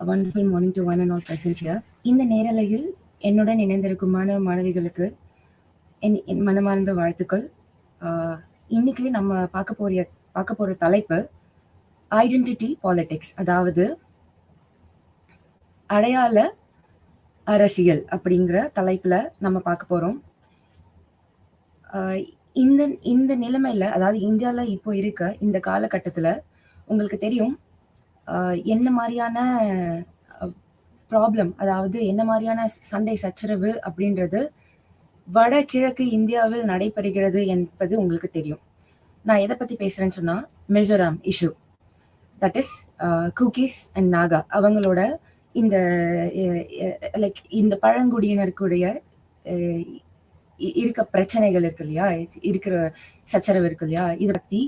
wonderful morning to one and all present here. இந்த நேரலையில் என்னுடன் இணைந்திருக்கும் மாணவ மாணவிகளுக்கு என் மனமார்ந்த வாழ்த்துக்கள். இன்னைக்கு நம்ம பார்க்க போற தலைப்பு ஐடென்டிட்டி பாலிடிக்ஸ், அதாவது அடையாள அரசியல் அப்படிங்கிற தலைப்புல நம்ம பார்க்க போறோம். இந்த நிலைமையில, அதாவது இந்தியால இப்போ இருக்க இந்த காலகட்டத்துல உங்களுக்கு தெரியும் என்ன மாதிரியான ப்ராப்ளம், அதாவது என்ன மாதிரியான சண்டை சச்சரவு அப்படின்றது வடகிழக்கு இந்தியாவில் நடைபெறுகிறது என்பது உங்களுக்கு தெரியும். நான் எதை பத்தி பேசுறேன்னு சொன்னா, Mizoram issue, that is cookies and Naga அவங்களோட இந்த லைக் இந்த பழங்குடியினருக்குடைய இருக்க பிரச்சனைகள் இருக்கு இல்லையா, இருக்கிற சச்சரவு இருக்கு இல்லையா, இதை பத்தி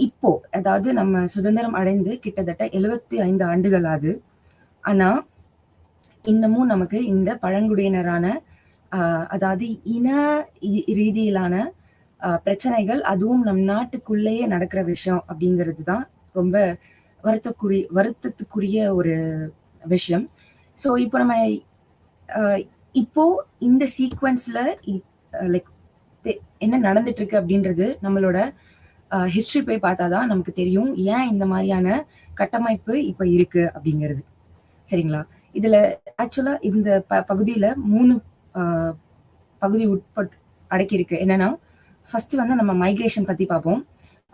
இப்போ, அதாவது நம்ம சுதந்திரம் அடைந்து கிட்டத்தட்ட 75 ஆண்டுகள் ஆகுது. ஆனா இன்னமும் நமக்கு இந்த பழங்குடியினரான அதாவது இன ரீதியிலான பிரச்சனைகள், அதுவும் நம் நாட்டுக்குள்ளேயே நடக்கிற விஷயம் அப்படிங்கிறது தான் ரொம்ப வருத்தத்துக்குரிய ஒரு விஷயம். ஸோ இப்போ நம்ம இப்போ இந்த சீக்வன்ஸ்ல லைக் என்ன நடந்துட்டு இருக்கு அப்படின்றது நம்மளோட ஹிஸ்டரி போய் பார்த்தாதான் நமக்கு தெரியும் ஏன் இந்த மாதிரியான கட்டமைப்பு இப்ப இருக்கு அப்படிங்கிறது. சரிங்களா? இதுல ஆக்சுவலா இந்த பகுதியில 3 பகுதி அடக்கி இருக்கு. என்னன்னா, ஃபர்ஸ்ட் வந்து நம்ம மைக்ரேஷன் பத்தி பார்ப்போம்.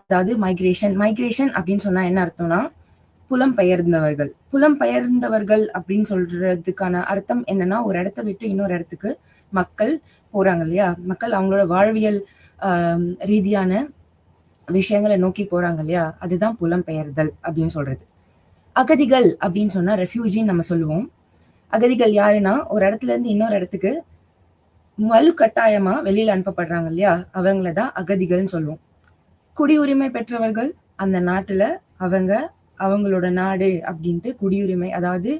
அதாவது மைக்ரேஷன் அப்படின்னு சொன்னா என்ன அர்த்தம்னா, புலம்பெயர்ந்தவர்கள் அப்படின்னு சொல்றதுக்கான அர்த்தம் என்னன்னா, ஒரு இடத்த விட்டு இன்னொரு இடத்துக்கு மக்கள் போறாங்க இல்லையா, மக்கள் அவங்களோட வாழ்வியல் ரீதியான விஷயங்களை நோக்கி போறாங்க இல்லையா, அதுதான் புலம்பெயர்தல் அப்படின்னு சொல்றது. அகதிகள் அப்படின்னு சொன்னா ரெஃப்யூஜின்னு நம்ம சொல்லுவோம். அகதிகள் யாருன்னா, ஒரு இடத்துல இருந்து இன்னொரு இடத்துக்கு வலு கட்டாயமா வெளியில அனுப்பப்படுறாங்க இல்லையா, அவங்களதான் அகதிகள்னு சொல்லுவோம். குடியுரிமை பெற்றவர்கள், அந்த நாட்டுல அவங்களோட நாடு அப்படின்ட்டு குடியுரிமை, அதாவது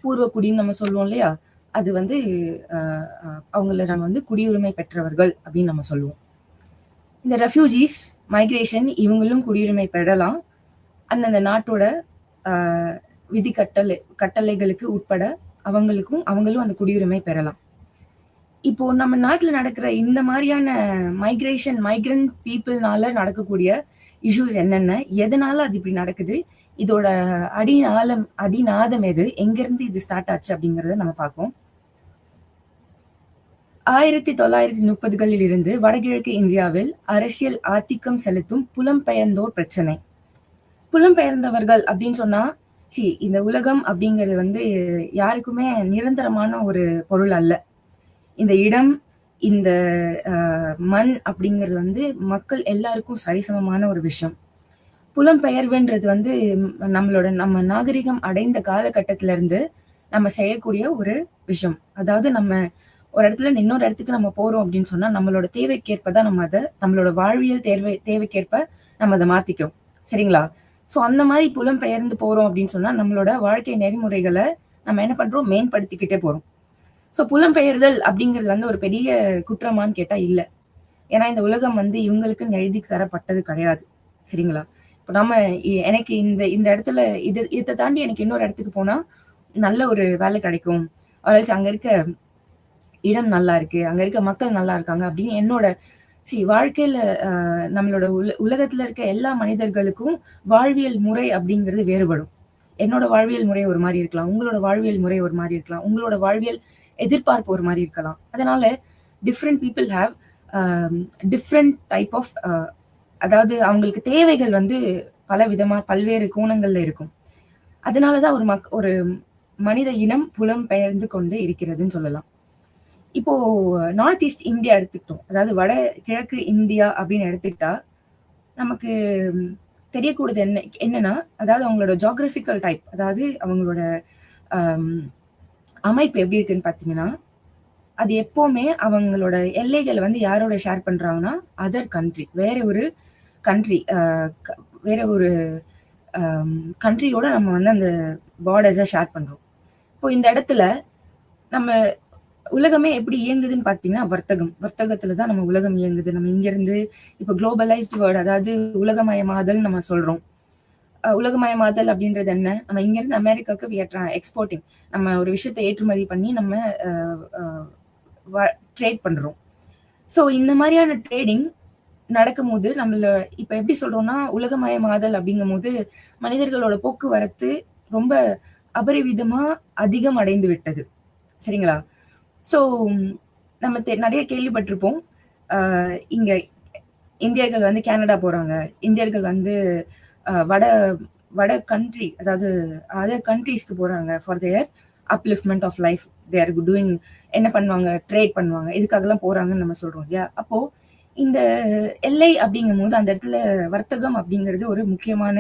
பூர்வ குடின்னு நம்ம சொல்லுவோம் இல்லையா, அது வந்து அவங்கள நம்ம வந்து குடியுரிமை பெற்றவர்கள் அப்படின்னு நம்ம சொல்லுவோம். இந்த ரெஃப்யூஜிஸ் மைக்ரேஷன் இவங்களும் குடியுரிமை பெறலாம். அந்தந்த நாட்டோட விதி கட்டளைகளுக்கு உட்பட அவங்களும் அந்த குடியுரிமை பெறலாம். இப்போ நம்ம நாட்டுல நடக்கிற இந்த மாதிரியான மைக்ரண்ட் பீப்புள்னால நடக்கக்கூடிய இஷ்யூஸ் என்னென்ன, எதனால அது இப்படி நடக்குது, இதோட அடிநாதம் எது, எங்கிருந்து இது ஸ்டார்ட் ஆச்சு அப்படிங்கறத நம்ம பார்ப்போம். 1930களில் இருந்து வடகிழக்கு இந்தியாவில் அரசியல் ஆதிக்கம் செலுத்தும் புலம்பெயர்ந்தோர் பிரச்சனை. புலம்பெயர்ந்தவர்கள் அப்படின்னு சொன்னா, இந்த உலகம் அப்படிங்கிறது வந்து யாருக்குமே நிரந்தரமான ஒரு பொருள் அல்ல. இந்த இடம், இந்த மண் அப்படிங்கிறது வந்து மக்கள் எல்லாருக்கும் சரிசமமான ஒரு விஷயம். புலம்பெயர்வுன்றது வந்து நம்ம நாகரிகம் அடைந்த காலகட்டத்தில இருந்து நம்ம செய்யக்கூடிய ஒரு விஷயம். அதாவது நம்ம ஒரு இடத்துல இருந்து இன்னொரு இடத்துக்கு நம்ம போறோம் அப்படின்னு சொன்னா, நம்மளோட தேவைக்கேற்பதான் நம்ம அதை, நம்மளோட வாழ்வியல் தேவைக்கேற்ப நம்ம அதை மாத்திக்கிறோம். சரிங்களா? ஸோ அந்த மாதிரி புலம்பெயர்ந்து போறோம் அப்படின்னு சொன்னா, நம்மளோட வாழ்க்கை நெறிமுறைகளை நம்ம என்ன பண்றோம், மேம்படுத்திக்கிட்டே போறோம். ஸோ புலம்பெயர்தல் அப்படிங்கிறது வந்து ஒரு பெரிய குற்றமான்னு கேட்டா இல்ல. ஏன்னா இந்த உலகம் வந்து இவங்களுக்குன்னு எழுதி தரப்பட்டது கிடையாது. சரிங்களா? இப்போ எனக்கு இந்த இடத்துல இதை தாண்டி எனக்கு இன்னொரு இடத்துக்கு போனா நல்ல ஒரு வேலை கிடைக்கும், அங்க இருக்க இடம் நல்லா இருக்கு, அங்க இருக்க மக்கள் நல்லா இருக்காங்க அப்படின்னு என்னோட வாழ்க்கையில நம்மளோட உலகத்துல இருக்க எல்லா மனிதர்களுக்கும் வாழ்வியல் முறை அப்படிங்கிறது வேறுபடும். என்னோட வாழ்வியல் முறை ஒரு மாதிரி இருக்கலாம், உங்களோட வாழ்வியல் முறை ஒரு மாதிரி இருக்கலாம், உங்களோட வாழ்வியல் எதிர்பார்ப்பு ஒரு மாதிரி இருக்கலாம். அதனால different people have different type of, அதாவது அவங்களுக்கு தேவைகள் வந்து பல்வேறு கோணங்கள்ல இருக்கும். அதனாலதான் ஒரு மனித இனம் புலம்பெயர்ந்து கொண்டு இருக்கிறதுன்னு சொல்லலாம். இப்போ நார்த் ஈஸ்ட் இந்தியா எடுத்துக்கிட்டோம், அதாவது வட கிழக்கு இந்தியா அப்படின்னு எடுத்துக்கிட்டா நமக்கு தெரியக்கூடியது என்னன்னா, அதாவது அவங்களோட ஜியோகிராபிக்கல் டைப், அதாவது அவங்களோட அமைப்பு எப்படி இருக்குன்னு பாத்தீங்கன்னா, அது எப்பவுமே அவங்களோட எல்லைகளை வந்து யாரோட ஷேர் பண்றாங்கன்னா, அதர் கண்ட்ரி, வேற ஒரு கண்ட்ரியோட நம்ம வந்து அந்த பார்டர்ஸை ஷேர் பண்றோம். இப்போ இந்த இடத்துல நம்ம உலகமே எப்படி இயங்குதுன்னு பாத்தீங்கன்னா, வர்த்தகத்துலதான் நம்ம உலகம் இயங்குது. நம்ம இங்க இருந்து இப்ப குளோபலைஸ்டு வேர்ல்ட், அதாவது உலகமயமாதல் நம்ம சொல்றோம். உலகமயமாதல் அப்படின்றது என்ன? நம்ம இங்கிருந்து அமெரிக்காவுக்கு எக்ஸ்போர்ட்டிங். நம்ம ஒரு விஷயத்த ஏற்றுமதி பண்ணி நம்ம ட்ரேட் பண்றோம். ஸோ இந்த மாதிரியான ட்ரேடிங் நடக்கும்போது நம்மள இப்ப எப்படி சொல்றோம்னா, உலகமயமாதல் அப்படிங்கும்போது மனிதர்களோட போக்குவரத்து ரொம்ப அபரிவிதமா அதிகம் அடைந்து விட்டது. சரிங்களா? ஸோ நம்ம நெறைய கேள்விப்பட்டிருப்போம். இங்க இந்தியர்கள் வந்து கனடா போறாங்க. இந்தியர்கள் வந்து வட வட கண்ட்ரி, அதாவது அதர் கண்ட்ரீஸ்க்கு போறாங்க for their upliftment of life. They are doing, என்ன பண்ணுவாங்க? ட்ரேட் பண்ணுவாங்க. இதுக்காகலாம் போறாங்கன்னு நம்ம சொல்றோம் இல்லையா? அப்போ இந்த எல்லை அப்படிங்கும்போது அந்த இடத்துல வர்த்தகம் அப்படிங்கிறது ஒரு முக்கியமான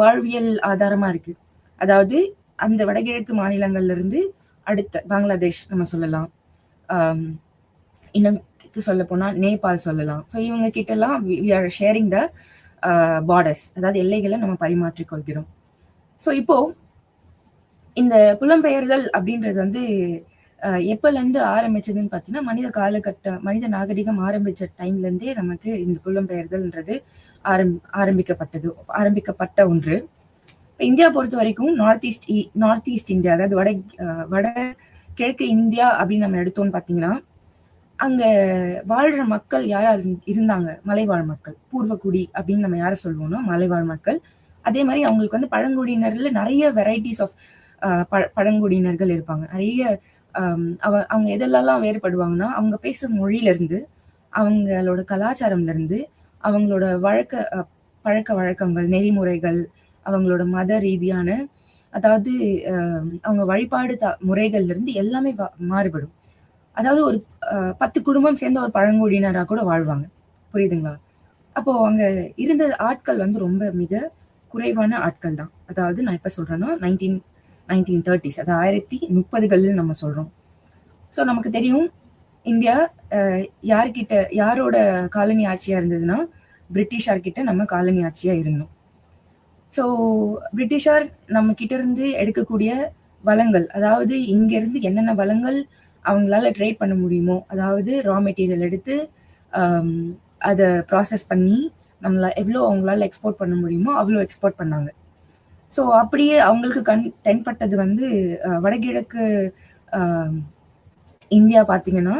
வாழ்வியல் ஆதாரமா இருக்கு. அதாவது அந்த வடகிழக்கு மாநிலங்கள்ல இருந்து அடுத்த பங்களாதேஷ் நம்ம சொல்லலாம். இன்னும் சொல்ல போனா நேபாள் சொல்லலாம். ஸோ இவங்க கிட்ட எல்லாம் we are sharing the borders, அதாவது எல்லைகளை நம்ம பரிமாற்றிக் கொள்கிறோம். ஸோ இப்போ இந்த புலம்பெயர்தல் அப்படின்றது வந்து எப்போலேருந்து ஆரம்பிச்சதுன்னு பார்த்தீங்கன்னா, மனித நாகரிகம் ஆரம்பிச்ச டைம்லேருந்தே நமக்கு இந்த புலம்பெயர்தல்ன்றது ஆரம்பிக்கப்பட்ட ஒன்று. இப்போ இந்தியா பொறுத்த வரைக்கும் நார்த் ஈஸ்ட் இந்தியா, அதாவது வட கிழக்கு இந்தியா அப்படின்னு நம்ம எடுத்தோம்னு பார்த்தீங்கன்னா, அங்க வாழ்ற மக்கள் யாரா இருந்தாங்க? மலைவாழ் மக்கள், பூர்வகுடி அப்படின்னு நம்ம யாரை சொல்லுவோம்னா மலைவாழ் மக்கள். அதே மாதிரி அவங்களுக்கு வந்து பழங்குடியினர்ல நிறைய வெரைட்டிஸ் ஆஃப் பழங்குடியினர்கள் இருப்பாங்க. நிறைய அவங்க எதெல்லாம் வேறுபடுவாங்கன்னா, அவங்க பேசுற மொழியில இருந்து, அவங்களோட கலாச்சாரம்ல இருந்து, அவங்களோட பழக்க வழக்கங்கள், நெறிமுறைகள், அவங்களோட மத ரீதியான, அதாவது அவங்க வழிபாடு முறைகள்ல இருந்து எல்லாமே மாறுபடும். அதாவது ஒரு 10 குடும்பம் சேர்ந்த ஒரு பழங்குடியினரா கூட வாழ்வாங்க. புரியுதுங்களா? அப்போ அங்க இருந்த ஆட்கள் வந்து ரொம்ப மிக குறைவான ஆட்கள் தான். அதாவது நான் எப்ப சொல்றேன்னா 1930s, அது 1930களில் நம்ம சொல்றோம். ஸோ நமக்கு தெரியும் இந்தியா யாரோட காலனி ஆட்சியா இருந்ததுன்னா, பிரிட்டிஷார்கிட்ட நம்ம காலனி ஆட்சியா இருந்தோம். ஸோ பிரிட்டிஷார் நம்ம கிட்ட இருந்து எடுக்கக்கூடிய வளங்கள், அதாவது இங்க இருந்து என்னென்ன வளங்கள் அவங்களால ட்ரேட் பண்ண முடியுமோ, அதாவது ரா மெட்டீரியல் எடுத்து அதை ப்ராசஸ் பண்ணி எவ்வளோ அவங்களால எக்ஸ்போர்ட் பண்ண முடியுமோ அவ்வளோ எக்ஸ்போர்ட் பண்ணாங்க. ஸோ அப்படியே அவங்களுக்கு தென்பட்டது வந்து வடகிழக்கு இந்தியா பார்த்தீங்கன்னா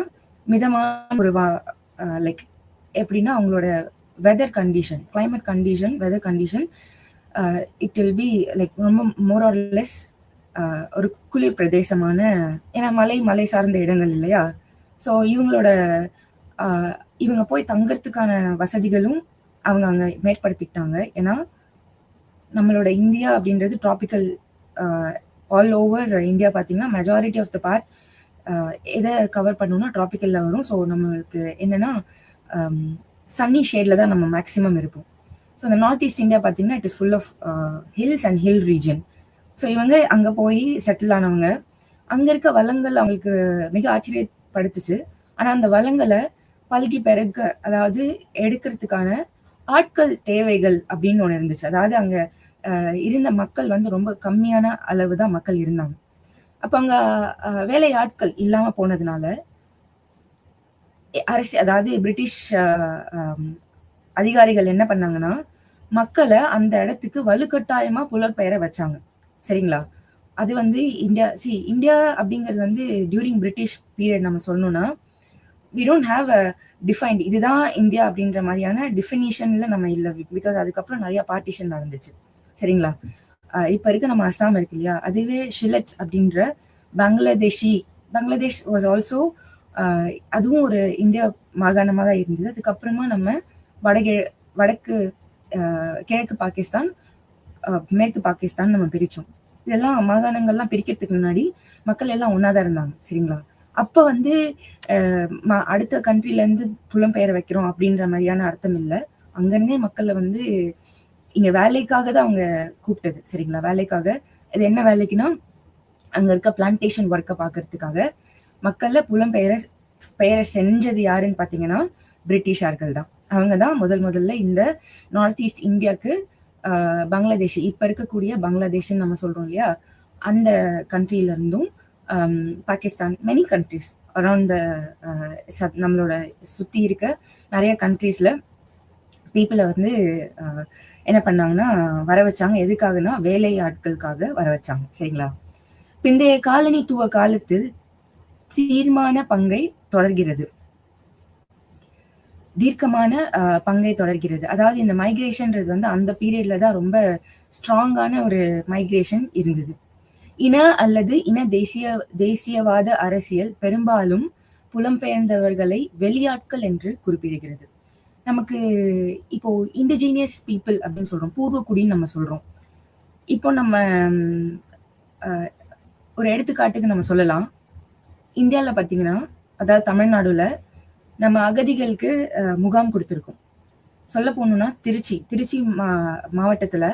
மிதமான ஒரு லைக் எப்படின்னா அவங்களோட weather condition, weather condition, it will be like ரொம்ப மோர் ஆர் லெஸ் ஒரு குளிர் பிரதேசமான, ஏன்னா மலை சார்ந்த இடங்கள் இல்லையா? ஸோ இவங்க போய் தங்கறதுக்கான வசதிகளும் அவங்க அங்கே மேற்படுத்திக்கிட்டாங்க. ஏன்னா நம்மளோட இந்தியா அப்படின்றது ட்ராபிக்கல், ஆல் ஓவர் இந்தியா பார்த்தீங்கன்னா மெஜாரிட்டி ஆஃப் த பார்ட் எதை கவர் பண்ணணும்னா ட்ராபிக்கலில் வரும். ஸோ நம்மளுக்கு என்னென்னா சன்னி ஷேடில் தான் நம்ம மேக்ஸிமம் இருப்போம். ஸோ இந்த நார்த் ஈஸ்ட் இந்தியா பார்த்தீங்கன்னா it is full of hills and hill region. So இவங்க அங்கே போய் செட்டில் ஆனவங்க. அங்கே இருக்க வளங்கள் அவங்களுக்கு மிக ஆச்சரியப்படுத்துச்சு. ஆனால் அந்த வளங்களை பல்கி பெருக்க, அதாவது எடுக்கிறதுக்கான ஆட்கள் தேவைகள் அப்படின்னு ஒன்று இருந்துச்சு. அதாவது அங்கே இருந்த மக்கள் வந்து ரொம்ப கம்மியான அளவு தான் மக்கள் இருந்தாங்க. அப்போ அங்கே வேலை ஆட்கள் இல்லாமல் போனதுனால அதாவது பிரிட்டிஷ் அதிகாரிகள் என்ன பண்ணாங்கன்னா, மக்களை அந்த இடத்துக்கு வலுக்கட்டாயமா புலம்பெயர வச்சாங்க. சரிங்களா? அது வந்து இந்தியா அப்படிங்கிறது வந்து டியூரிங் பிரிட்டிஷ் பீரியட் நம்ம சொல்லணும்னா, we don't have a defined இதுதான் இந்தியா அப்படின்ற மாதிரியான டிஃபினிஷன்ல நம்ம இல்லை. பிகாஸ் அதுக்கப்புறம் நிறைய பார்ட்டிஷன் நடந்துச்சு. சரிங்களா? இப்போ இருக்க நம்ம அஸ்ஸாம் இருக்கு இல்லையா, அதுவே ஷிலட் அப்படின்ற பங்களாதேஷ் வாஸ் ஆல்சோ, அதுவும் ஒரு இந்தியா மாகாணமாக தான் இருந்தது. அதுக்கப்புறமா நம்ம வடக்கு கிழக்கு பாகிஸ்தான், மேற்கு பாகிஸ்தான் நம்ம பிரித்தோம். இதெல்லாம் மாகாணங்கள்லாம் பிரிக்கிறதுக்கு முன்னாடி மக்கள் எல்லாம் ஒன்றா தான் இருந்தாங்க. சரிங்களா? அப்போ வந்து அடுத்த கண்ட்ரிலேருந்து புலம்பெயர வைக்கிறோம் அப்படின்ற மாதிரியான அர்த்தம் இல்லை. அங்கேருந்தே மக்களை வந்து இங்கே வேலைக்காக தான் அவங்க கூப்பிட்டது. சரிங்களா? வேலைக்காக. இது என்ன வேலைக்குன்னா, அங்கே இருக்க பிளான்டேஷன் ஒர்க்கை பார்க்கறதுக்காக மக்களை புலம்பெயர செஞ்சது யாருன்னு பார்த்தீங்கன்னா பிரிட்டிஷார்கள் தான். அவங்க தான் முதல்ல இந்த நார்த் ஈஸ்ட் இந்தியாவுக்கு பங்களாதேஷ், இப்போ இருக்கக்கூடிய பங்களாதேஷ்ன்னு நம்ம சொல்கிறோம் இல்லையா, அந்த கண்ட்ரியில இருந்தும் Pakistan, many countries around the நம்மளோட சுற்றி இருக்க நிறைய கண்ட்ரீஸில் பீப்புளை வந்து என்ன பண்ணாங்கன்னா வர வச்சாங்க. எதுக்காகனா வேலை ஆட்களுக்காக வர வச்சாங்க. சரிங்களா? பிந்தைய காலனித்துவ காலத்தில் தீர்மான பங்கை தொடர்கிறது. தீர்க்கமான பங்கை தொடர்கிறது. அதாவது இந்த மைக்ரேஷன்றது வந்து அந்த பீரியட்ல தான் ரொம்ப ஸ்ட்ராங்கான ஒரு மைக்ரேஷன் இருந்தது. இன அல்லது இன தேசியவாத அரசியல் பெரும்பாலும் புலம்பெயர்ந்தவர்களை வெளியாட்கள் என்று குறிப்பிடுகிறது. நமக்கு இப்போ இண்டிஜீனியஸ் பீப்புள் அப்படின்னு சொல்றோம், பூர்வக்குடின்னு நம்ம சொல்றோம். இப்போ நம்ம ஒரு எடுத்துக்காட்டுக்கு நம்ம சொல்லலாம். இந்தியாவில் பார்த்தீங்கன்னா, அதாவது தமிழ்நாடுல நம்ம அகதிகளுக்கு முகாம் கொடுத்துருக்கோம். சொல்ல போகணும்னா திருச்சி மாவட்டத்துல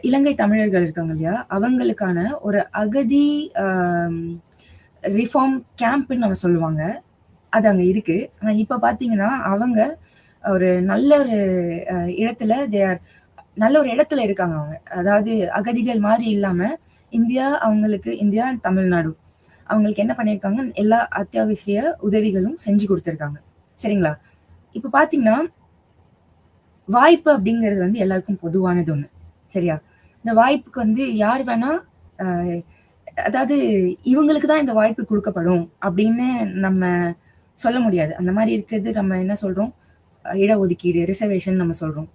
இலங்கை தமிழர்கள் இருக்காங்க இல்லையா, அவங்களுக்கான ஒரு அகதி ரிஃபார்ம் கேம்ப்னு நம்ம சொல்லுவாங்க, அது அங்க இருக்கு. ஆனா இப்ப பாத்தீங்கன்னா அவங்க ஒரு நல்ல ஒரு இடத்துல நல்ல ஒரு இடத்துல இருக்காங்க. அவங்க அதாவது அகதிகள் மாதிரி இல்லாம இந்தியா தமிழ்நாடு அவங்களுக்கு என்ன பண்ணியிருக்காங்க, எல்லா அத்தியாவசிய உதவிகளும் செஞ்சு கொடுத்துருக்காங்க. சரிங்களா? இப்ப பாத்தீங்கன்னா வாய்ப்பு அப்படிங்கிறது வந்து எல்லாருக்கும் பொதுவானது ஒண்ணு. சரியா? இந்த வாய்ப்புக்கு வந்து யார் வேணா அதாவது இவங்களுக்கு தான் இந்த வாய்ப்பு கொடுக்கப்படும் அப்படின்னு நம்ம சொல்ல முடியாது. அந்த மாதிரி இருக்கிறது நம்ம என்ன சொல்றோம், இடஒதுக்கீடு, ரிசர்வேஷன் நம்ம சொல்றோம்.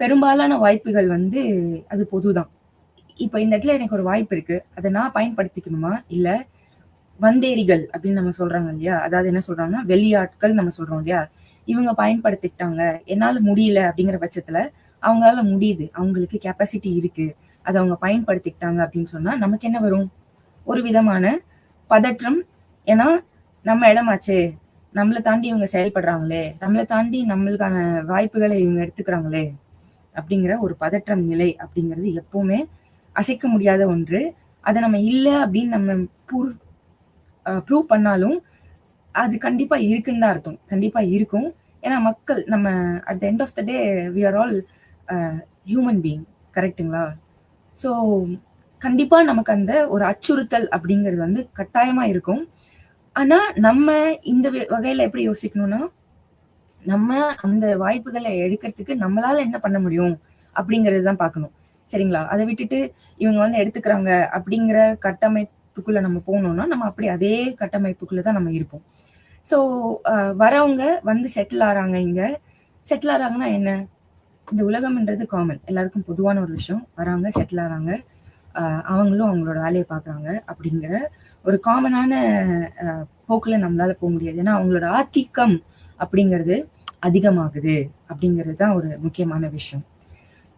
பெரும்பாலான வாய்ப்புகள் வந்து அது பொதுதான். இப்ப இந்த இடத்துல எனக்கு ஒரு வாய்ப்பு இருக்கு, அதை நான் பயன்படுத்திக்கணுமா, இல்ல வந்தேரிகள் அப்படின்னு நம்ம சொல்றாங்க இல்லையா, அதாவது என்ன சொல்றாங்கன்னா வெளியாட்கள் நம்ம சொல்றோம் இல்லையா, இவங்க பயன்படுத்திக்கிட்டாங்க, என்னால முடியல அப்படிங்கிற பட்சத்துல அவங்களால முடியுது, அவங்களுக்கு கெப்பாசிட்டி இருக்கு, அதை அவங்க பயன்படுத்திக்கிட்டாங்க அப்படின்னு சொன்னா நமக்கு என்ன வரும், ஒரு விதமான பதற்றம். ஏன்னா நம்ம இடமாச்சே, நம்மளை தாண்டி இவங்க செயல்படுறாங்களே, நம்மளை தாண்டி நம்மளுக்கான வாய்ப்புகளை இவங்க எடுத்துக்கிறாங்களே அப்படிங்கிற ஒரு பதற்றம் நிலை அப்படிங்கிறது எப்பவுமே அசைக்க முடியாத ஒன்று. அதை நம்ம இல்லை அப்படின்னு நம்ம ப்ரூவ் பண்ணாலும் அது கண்டிப்பா இருக்குன்னு தான் அர்த்தம். கண்டிப்பா இருக்கும். ஏன்னா மக்கள் நம்ம at the end of the day we are all human being. கரெக்டுங்களா? ஸோ கண்டிப்பா நமக்கு அந்த ஒரு அச்சுறுத்தல் அப்படிங்கிறது வந்து கட்டாயமா இருக்கும். ஆனா நம்ம இந்த வகையில எப்படி யோசிக்கணும்னா, நம்ம அந்த வாய்ப்புகளை எடுக்கிறதுக்கு நம்மளால என்ன பண்ண முடியும் அப்படிங்கிறது தான் பார்க்கணும். சரிங்களா? அதை விட்டுட்டு இவங்க வந்து எடுத்துக்கிறாங்க அப்படிங்கிற கட்டமைப்புக்குள்ள நம்ம போனோம்னா நம்ம அப்படி அதே கட்டமைப்புக்குள்ள தான் நம்ம இருப்போம். ஸோ வரவங்க வந்து செட்டில் ஆறாங்க. இங்க செட்டில் ஆறாங்கன்னா என்ன, இந்த உலகம்ன்றது காமன், எல்லாருக்கும் பொதுவான ஒரு விஷயம். வராங்க, செட்டில் ஆறாங்க, அவங்களும் அவங்களோட வேலையை பார்க்குறாங்க அப்படிங்கிற ஒரு காமனான போக்குல நம்மளால போக முடியாது. ஏன்னா அவங்களோட ஆதிக்கம் அப்படிங்கிறது அதிகமாகுது அப்படிங்கிறது தான் ஒரு முக்கியமான விஷயம்.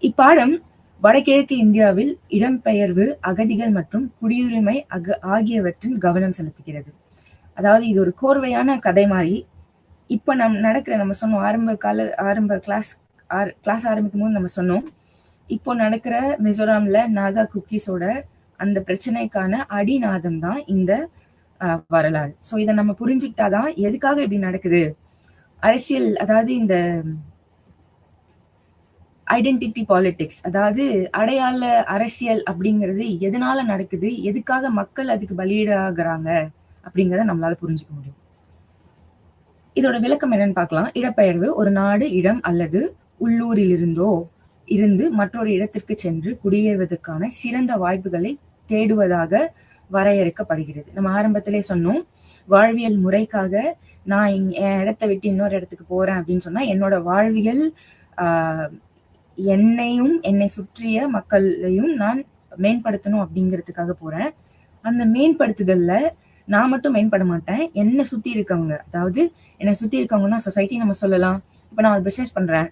இப்பாடம் வடகிழக்கு இந்தியாவில் இடம்பெயர்வு, அகதிகள் மற்றும் குடியுரிமை ஆகியவற்றின் கவனம் செலுத்துகிறது. அதாவது இது ஒரு கோர்வையான கதை மாதிரி. இப்ப நம்ம சொன்னோம் ஆரம்ப கிளாஸ் ஆரம்பிக்கும் போது நம்ம சொன்னோம், இப்போ நடக்கிற மிசோராம்ல நாகா குக்கீஸோட அந்த பிரச்சனைக்கான அடிநாதம் தான் இந்த வரலாறு. ஸோ இதை நம்ம புரிஞ்சுக்கிட்டாதான் எதுக்காக இப்படி நடக்குது, அரசியல், அதாவது இந்த ஐடென்டிட்டி பாலிடிக்ஸ், அதாவது அடையாள அரசியல் அப்படிங்கிறது எதனால நடக்குது, எதுக்காக மக்கள் அதுக்கு பலியிடாகிறாங்க அப்படிங்கிறத நம்மளால புரிஞ்சுக்க முடியும். இதோட விளக்கம் என்னன்னு பார்க்கலாம். இடப்பெயர்வு ஒரு நாடு, இடம் அல்லது உள்ளூரிலிருந்தோ இருந்து மற்றொரு இடத்திற்கு சென்று குடியேறுவதற்கான சிறந்த வாய்ப்புகளை தேடுவதாக வரையறுக்கப்படுகிறது. நம்ம ஆரம்பத்திலே சொன்னோம், வாழ்வியல் முறைக்காக நான் என் இடத்தை விட்டு இன்னொரு இடத்துக்கு போறேன் அப்படின்னு சொன்னா என்னோட வாழ்வியல் என்னையும் என்னை சுற்றிய மக்களையும் நான் மேம்படுத்தணும் அப்படிங்கிறதுக்காக போறேன். அந்த மேம்படுத்துதல்ல நான் மட்டும் மேம்பட மாட்டேன், என்னை சுத்தி இருக்கவங்க, அதாவது என்னை சுத்தி இருக்கவங்கன்னா சொசைட்டி நம்ம சொல்லலாம். இப்ப நான் ஒரு பிசினஸ் பண்றேன்,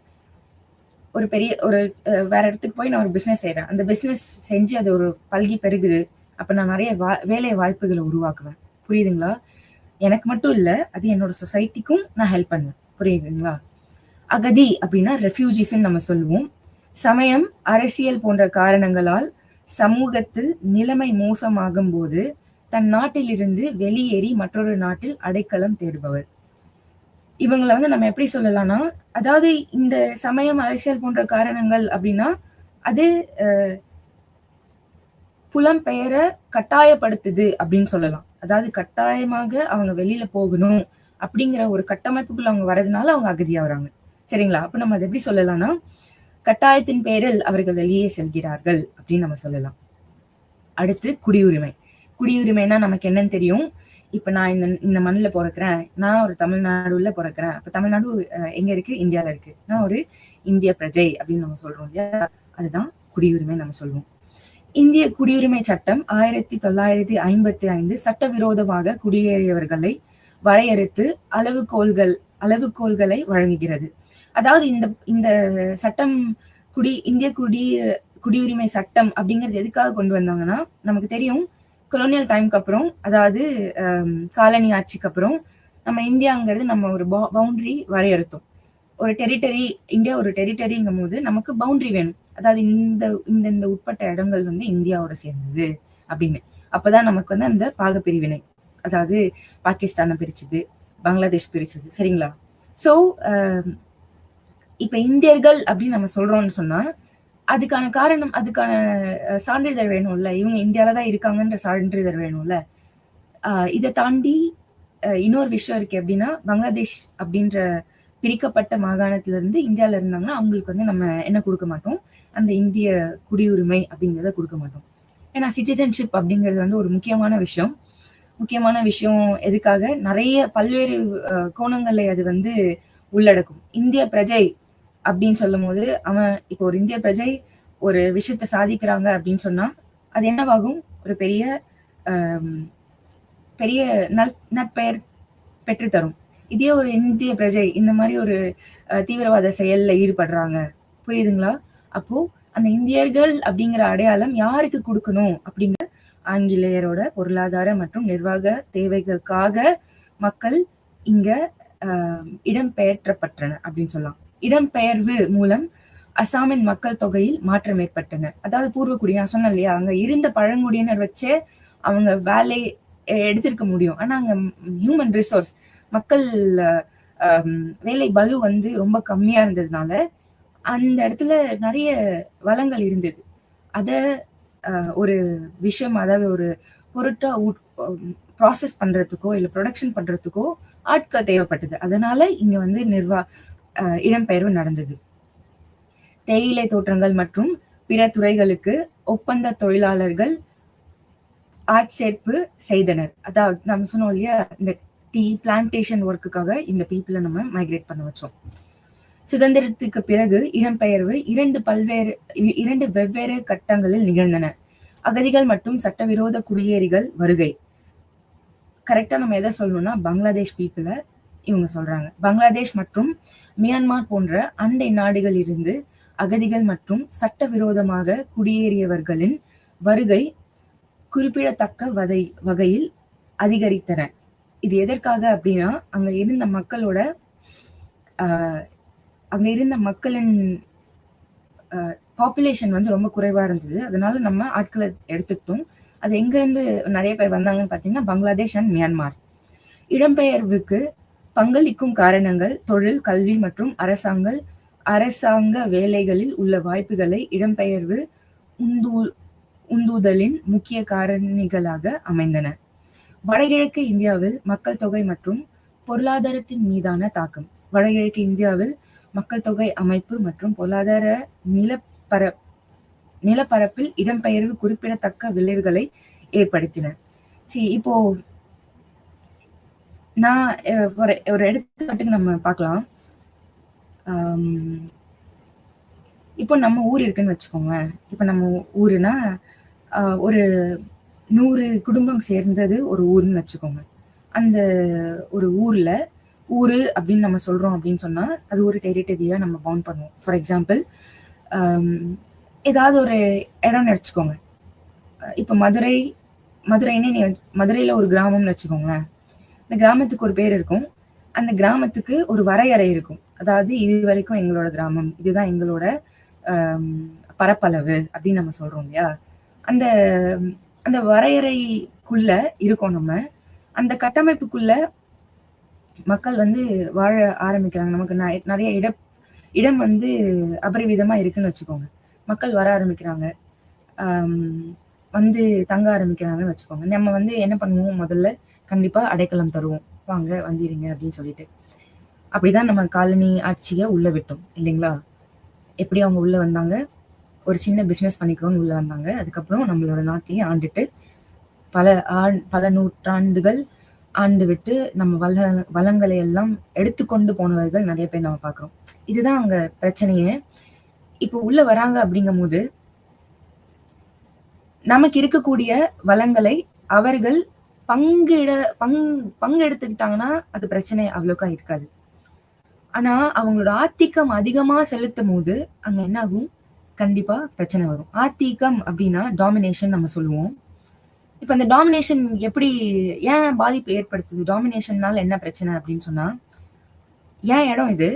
ஒரு வேற இடத்துக்கு போய் நான் ஒரு பிசினஸ் செய்யறேன், அந்த பிசினஸ் செஞ்சு அது ஒரு பல்கி பெருகுது, அப்ப நான் நிறைய வேலை வாய்ப்புகளை உருவாக்குவேன். புரியுதுங்களா? எனக்கு மட்டும் இல்ல, அது என்னோட சொசைட்டிக்கும் நான் ஹெல்ப் பண்ணுவேன். புரியுதுங்களா? அகதி அப்படின்னா ரெஃப்யூஜிஸ் நம்ம சொல்லுவோம். சமயம், அரசியல் போன்ற காரணங்களால் சமூகத்தில் நிலைமை மோசமாகும் போது தன் நாட்டிலிருந்து வெளியேறி மற்றொரு நாட்டில் அடைக்கலம் தேடுபவர். இவங்களை வந்து நம்ம எப்படி சொல்லலாம்னா, அதாவது இந்த சமயம், அரசியல் போன்ற காரணங்கள் அப்படின்னா அது புலம்பெயர கட்டாயப்படுத்துது அப்படின்னு சொல்லலாம். அதாவது கட்டாயமாக அவங்க வெளியில போகணும் அப்படிங்கிற ஒரு கட்டமைப்புக்குள்ள அவங்க வர்றதுனால அவங்க அகதியாகிறாங்க. சரிங்களா? அப்ப நம்ம அத எப்படி சொல்லலாம்னா, கட்டாயத்தின் பேரில் அவர்கள் வெளியே செல்கிறார்கள் அப்படின்னு நம்ம சொல்லலாம். அடுத்து குடியுரிமை. குடியுரிமைனா நமக்கு என்னன்னு தெரியும். இப்ப நான் இந்த இந்த மண்ணுல பொறக்கிறேன். நான் ஒரு தமிழ்நாடுல பொறக்கிறேன். அப்ப தமிழ்நாடு எங்க இருக்கு? இந்தியால இருக்கு. நான் ஒரு இந்திய பிரஜை அப்படின்னு நம்ம சொல்றோம் இல்லையா? அதுதான் குடியுரிமை நம்ம சொல்லுவோம். இந்திய குடியுரிமை சட்டம் 1955 சட்டவிரோதமாக குடியேறியவர்களை வரையறுத்து அளவுகோல்களை வழங்குகிறது. அதாவது இந்த இந்த சட்டம் இந்திய குடியுரிமை சட்டம் அப்படிங்கிறது எதுக்காக கொண்டு வந்தாங்கன்னா, நமக்கு தெரியும் கொலோனியல் டைம்க்கு அப்புறம், அதாவது காலனி ஆட்சிக்கு அப்புறம் நம்ம இந்தியாங்கிறது நம்ம ஒரு பவுண்டரி வரையறுத்தோம். ஒரு டெரிட்டரி, இந்தியா ஒரு டெரிட்டரிங்கும் போது நமக்கு பவுண்டரி வேணும். அதாவது இந்த இந்த இந்த உட்பட்ட இடங்கள் வந்து இந்தியாவோட சேர்ந்தது அப்படின்னு. அப்பதான் நமக்கு வந்து அந்த பாகப்பிரிவினை, அதாவது பாகிஸ்தானை பிரிச்சது, பங்களாதேஷ் பிரிச்சது. சரிங்களா? சோ இப்ப இந்தியர்கள் அப்படின்னு நம்ம சொல்றோம்னு சொன்னா, அதுக்கான காரணம், அதுக்கான சான்றிதழ் வேணும்ல. இவங்க இந்தியால தான் இருக்காங்கன்ற சான்றிதழ் வேணும்ல. இதை தாண்டி இன்னொரு விஷயம் இருக்கு. எப்படின்னா, பங்களாதேஷ் அப்படின்ற பிரிக்கப்பட்ட மாகாணத்துல இருந்து இந்தியால இருந்தாங்கன்னா அவங்களுக்கு வந்து நம்ம என்ன கொடுக்க மாட்டோம், அந்த இந்திய குடியுரிமை அப்படிங்கிறத கொடுக்க மாட்டோம். ஏன்னா சிட்டிசன்ஷிப் அப்படிங்கிறது வந்து ஒரு முக்கியமான விஷயம். முக்கியமான விஷயம் எதுக்காக, நிறைய பல்வேறு கோணங்களை அது வந்து உள்ளடக்கும். இந்திய பிரஜை அப்படின்னு சொல்லும் போது, அவன் இப்போ ஒரு இந்திய பிரஜை ஒரு விஷயத்த சாதிக்கிறாங்க அப்படின்னு சொன்னா அது என்னவாகும், ஒரு பெரிய பெரிய நற்பெயர் பெற்றுத்தரும். இதே ஒரு இந்திய பிரஜை இந்த மாதிரி ஒரு தீவிரவாத செயல்ல ஈடுபடுறாங்க, புரியுதுங்களா? அப்போ அந்த இந்தியர்கள் அப்படிங்கிற அடையாளம் யாருக்கு கொடுக்கணும் அப்படிங்கிற ஆங்கிலேயரோட பொருளாதார மற்றும் நிர்வாக தேவைகளுக்காக மக்கள் இங்க இடம்பெயர்த்தப்பட்டன அப்படின்னு சொல்லலாம். இடம்பெயர்வு மூலம் அசாமின் மக்கள் தொகையில் மாற்றம் ஏற்பட்டன. அதாவது பூர்வக்குடி, நான் சொன்னேன் இல்லையா, அங்க இருந்த பழங்குடியினர் வச்சே அவங்க வேலை எடுத்திருக்க முடியும். ஆனா அங்க ஹியூமன் ரிசோர்ஸ், மக்கள் வேலை பலு வந்து ரொம்ப கம்மியா இருந்ததுனால அந்த இடத்துல நிறைய வளங்கள் இருந்தது. அத ஒரு விஷயம், அதாவது ஒரு பொருட்டா ப்ராசஸ் பண்றதுக்கோ இல்ல ப்ரொடக்ஷன் பண்றதுக்கோ ஆட்கள் தேவைப்பட்டது. அதனால இங்க வந்து இடம்பெயர்வு நடந்தது. தேயிலை தோட்டங்கள் மற்றும் பிற துறைகளுக்கு ஒப்பந்த தொழிலாளர்கள் ஆட்சேர்ப்பு செய்தனர். அதாவது நம்ம சொன்னோம் இல்லையா, இந்த டீ பிளான்டேஷன் ஒர்க்குக்காக இந்த பீப்புளை நம்ம மைக்ரேட் பண்ண வச்சோம். சுதந்திரத்துக்கு பிறகு இடம்பெயர்வு இரண்டு வெவ்வேறு கட்டங்களில் நிகழ்ந்தன. அகதிகள் மற்றும் சட்டவிரோத குடியேறிகள் வருகை. கரெக்டா நம்ம எதை சொல்லணும்னா, பங்களாதேஷ் பீப்புளை இவங்க சொல்றாங்க. பங்களாதேஷ் மற்றும் மியான்மார் போன்ற அண்டை நாடுகளில் இருந்து அகதிகள் மற்றும் சட்டவிரோதமாக குடியேறியவர்களின் வருகை குறிப்பிடத்தக்க வகையில் அதிகரித்தன. இது எதற்காக அப்படின்னா, அங்க இருந்த மக்களின் பாப்புலேஷன் வந்து ரொம்ப குறைவா இருந்தது. அதனால நம்ம ஆட்களை எடுத்துக்கிட்டோம். அது எங்க இருந்து நிறைய பேர் வந்தாங்கன்னு பாத்தீங்கன்னா, பங்களாதேஷ் அண்ட் மியான்மார். இடம்பெயர்வுக்கு பங்களிக்கும் காரணங்கள் தொழில், கல்வி மற்றும் அரசாங்க வேலைகளில் உள்ள வாய்ப்புகளை இடம்பெயர்வு உந்துதலின் முக்கிய காரணிகளாக அமைந்தன. வடகிழக்கு இந்தியாவில் மக்கள் தொகை மற்றும் பொருளாதாரத்தின் மீதான தாக்கம். வடகிழக்கு இந்தியாவில் மக்கள் தொகை அமைப்பு மற்றும் பொருளாதார நிலப்பரப்பில் இடம்பெயர்வு குறிப்பிடத்தக்க விளைவுகளை ஏற்படுத்தின. இப்போ நான் ஒரு எடுத்துக்காட்டுக்கு நம்ம பார்க்கலாம். இப்போ நம்ம ஊர் இருக்குன்னு வச்சுக்கோங்க. இப்போ நம்ம ஊருனா ஒரு 100 குடும்பம் சேர்ந்தது ஒரு ஊர்னு வச்சுக்கோங்க. அந்த ஒரு ஊரு அப்படின்னு நம்ம சொல்றோம் அப்படின்னு சொன்னா அது ஒரு டெரிட்டரியா நம்ம பவுண்ட் பண்ணுவோம். ஃபார் எக்ஸாம்பிள், ஏதாவது ஒரு இடம்னு வச்சுக்கோங்க. இப்போ மதுரையில ஒரு கிராமம்னு வச்சுக்கோங்களேன். இந்த கிராமத்துக்கு ஒரு பேர் இருக்கும். அந்த கிராமத்துக்கு ஒரு வரையறை இருக்கும். அதாவது இது வரைக்கும் எங்களோட கிராமம், இதுதான் எங்களோட பரப்பளவு அப்படின்னு நம்ம சொல்றோம் இல்லையா. அந்த அந்த வரையறைக்குள்ள இருக்கோம் நம்ம. அந்த கட்டமைப்புக்குள்ள மக்கள் வந்து வாழ ஆரம்பிக்கிறாங்க. நமக்கு நிறைய இடம் வந்து அபரிவிதமா இருக்குன்னு வச்சுக்கோங்க. மக்கள் வர ஆரம்பிக்கிறாங்க, வந்து தங்க ஆரம்பிக்கிறாங்கன்னு வச்சுக்கோங்க. நம்ம வந்து என்ன பண்ணுவோம், முதல்ல கண்டிப்பா அடைக்கலம் தருவோம், வாங்க வந்திருங்க அப்படின்னு சொல்லிட்டு. அப்படிதான் நம்ம காலனி ஆட்சியை உள்ள விட்டோம் இல்லைங்களா? எப்படி அவங்க உள்ள வந்தாங்க? ஒரு சின்ன பிசினஸ் பண்ணிக்கிறோம்னு உள்ள வந்தாங்க. அதுக்கப்புறம் நம்மளோட நாட்டையே ஆண்டுட்டு பல பல நூற்றாண்டுகள் ஆண்டு விட்டு நம்ம வளங்களை எல்லாம் எடுத்துக்கொண்டு போனவர்கள் நிறைய பேர் நம்ம பார்க்குறோம். இதுதான் அங்க பிரச்சனையே. இப்போ உள்ள வராங்க அப்படிங்கும்போது நமக்கு இருக்கக்கூடிய வளங்களை அவர்கள் பங்கிட பங் பங்கெடுத்துக்கிட்டாங்கன்னா அது பிரச்சனை அவ்வளோக்கா இருக்காது. ஆனா அவங்களோட ஆதிக்கம் அதிகமா செலுத்தும் போது அங்க என்ன ஆகும்? கண்டிப்பா பிரச்சனை வரும். ஆதிக்கம் அப்படின்னா டாமினேஷன் நம்ம சொல்லுவோம். இப்ப அந்த டாமினேஷன் எப்படி ஏன் பாதிப்பு ஏற்படுத்துது? டாமினேஷன்னால என்ன பிரச்சனை அப்படின்னு சொன்னா, ஏன் இடம் இது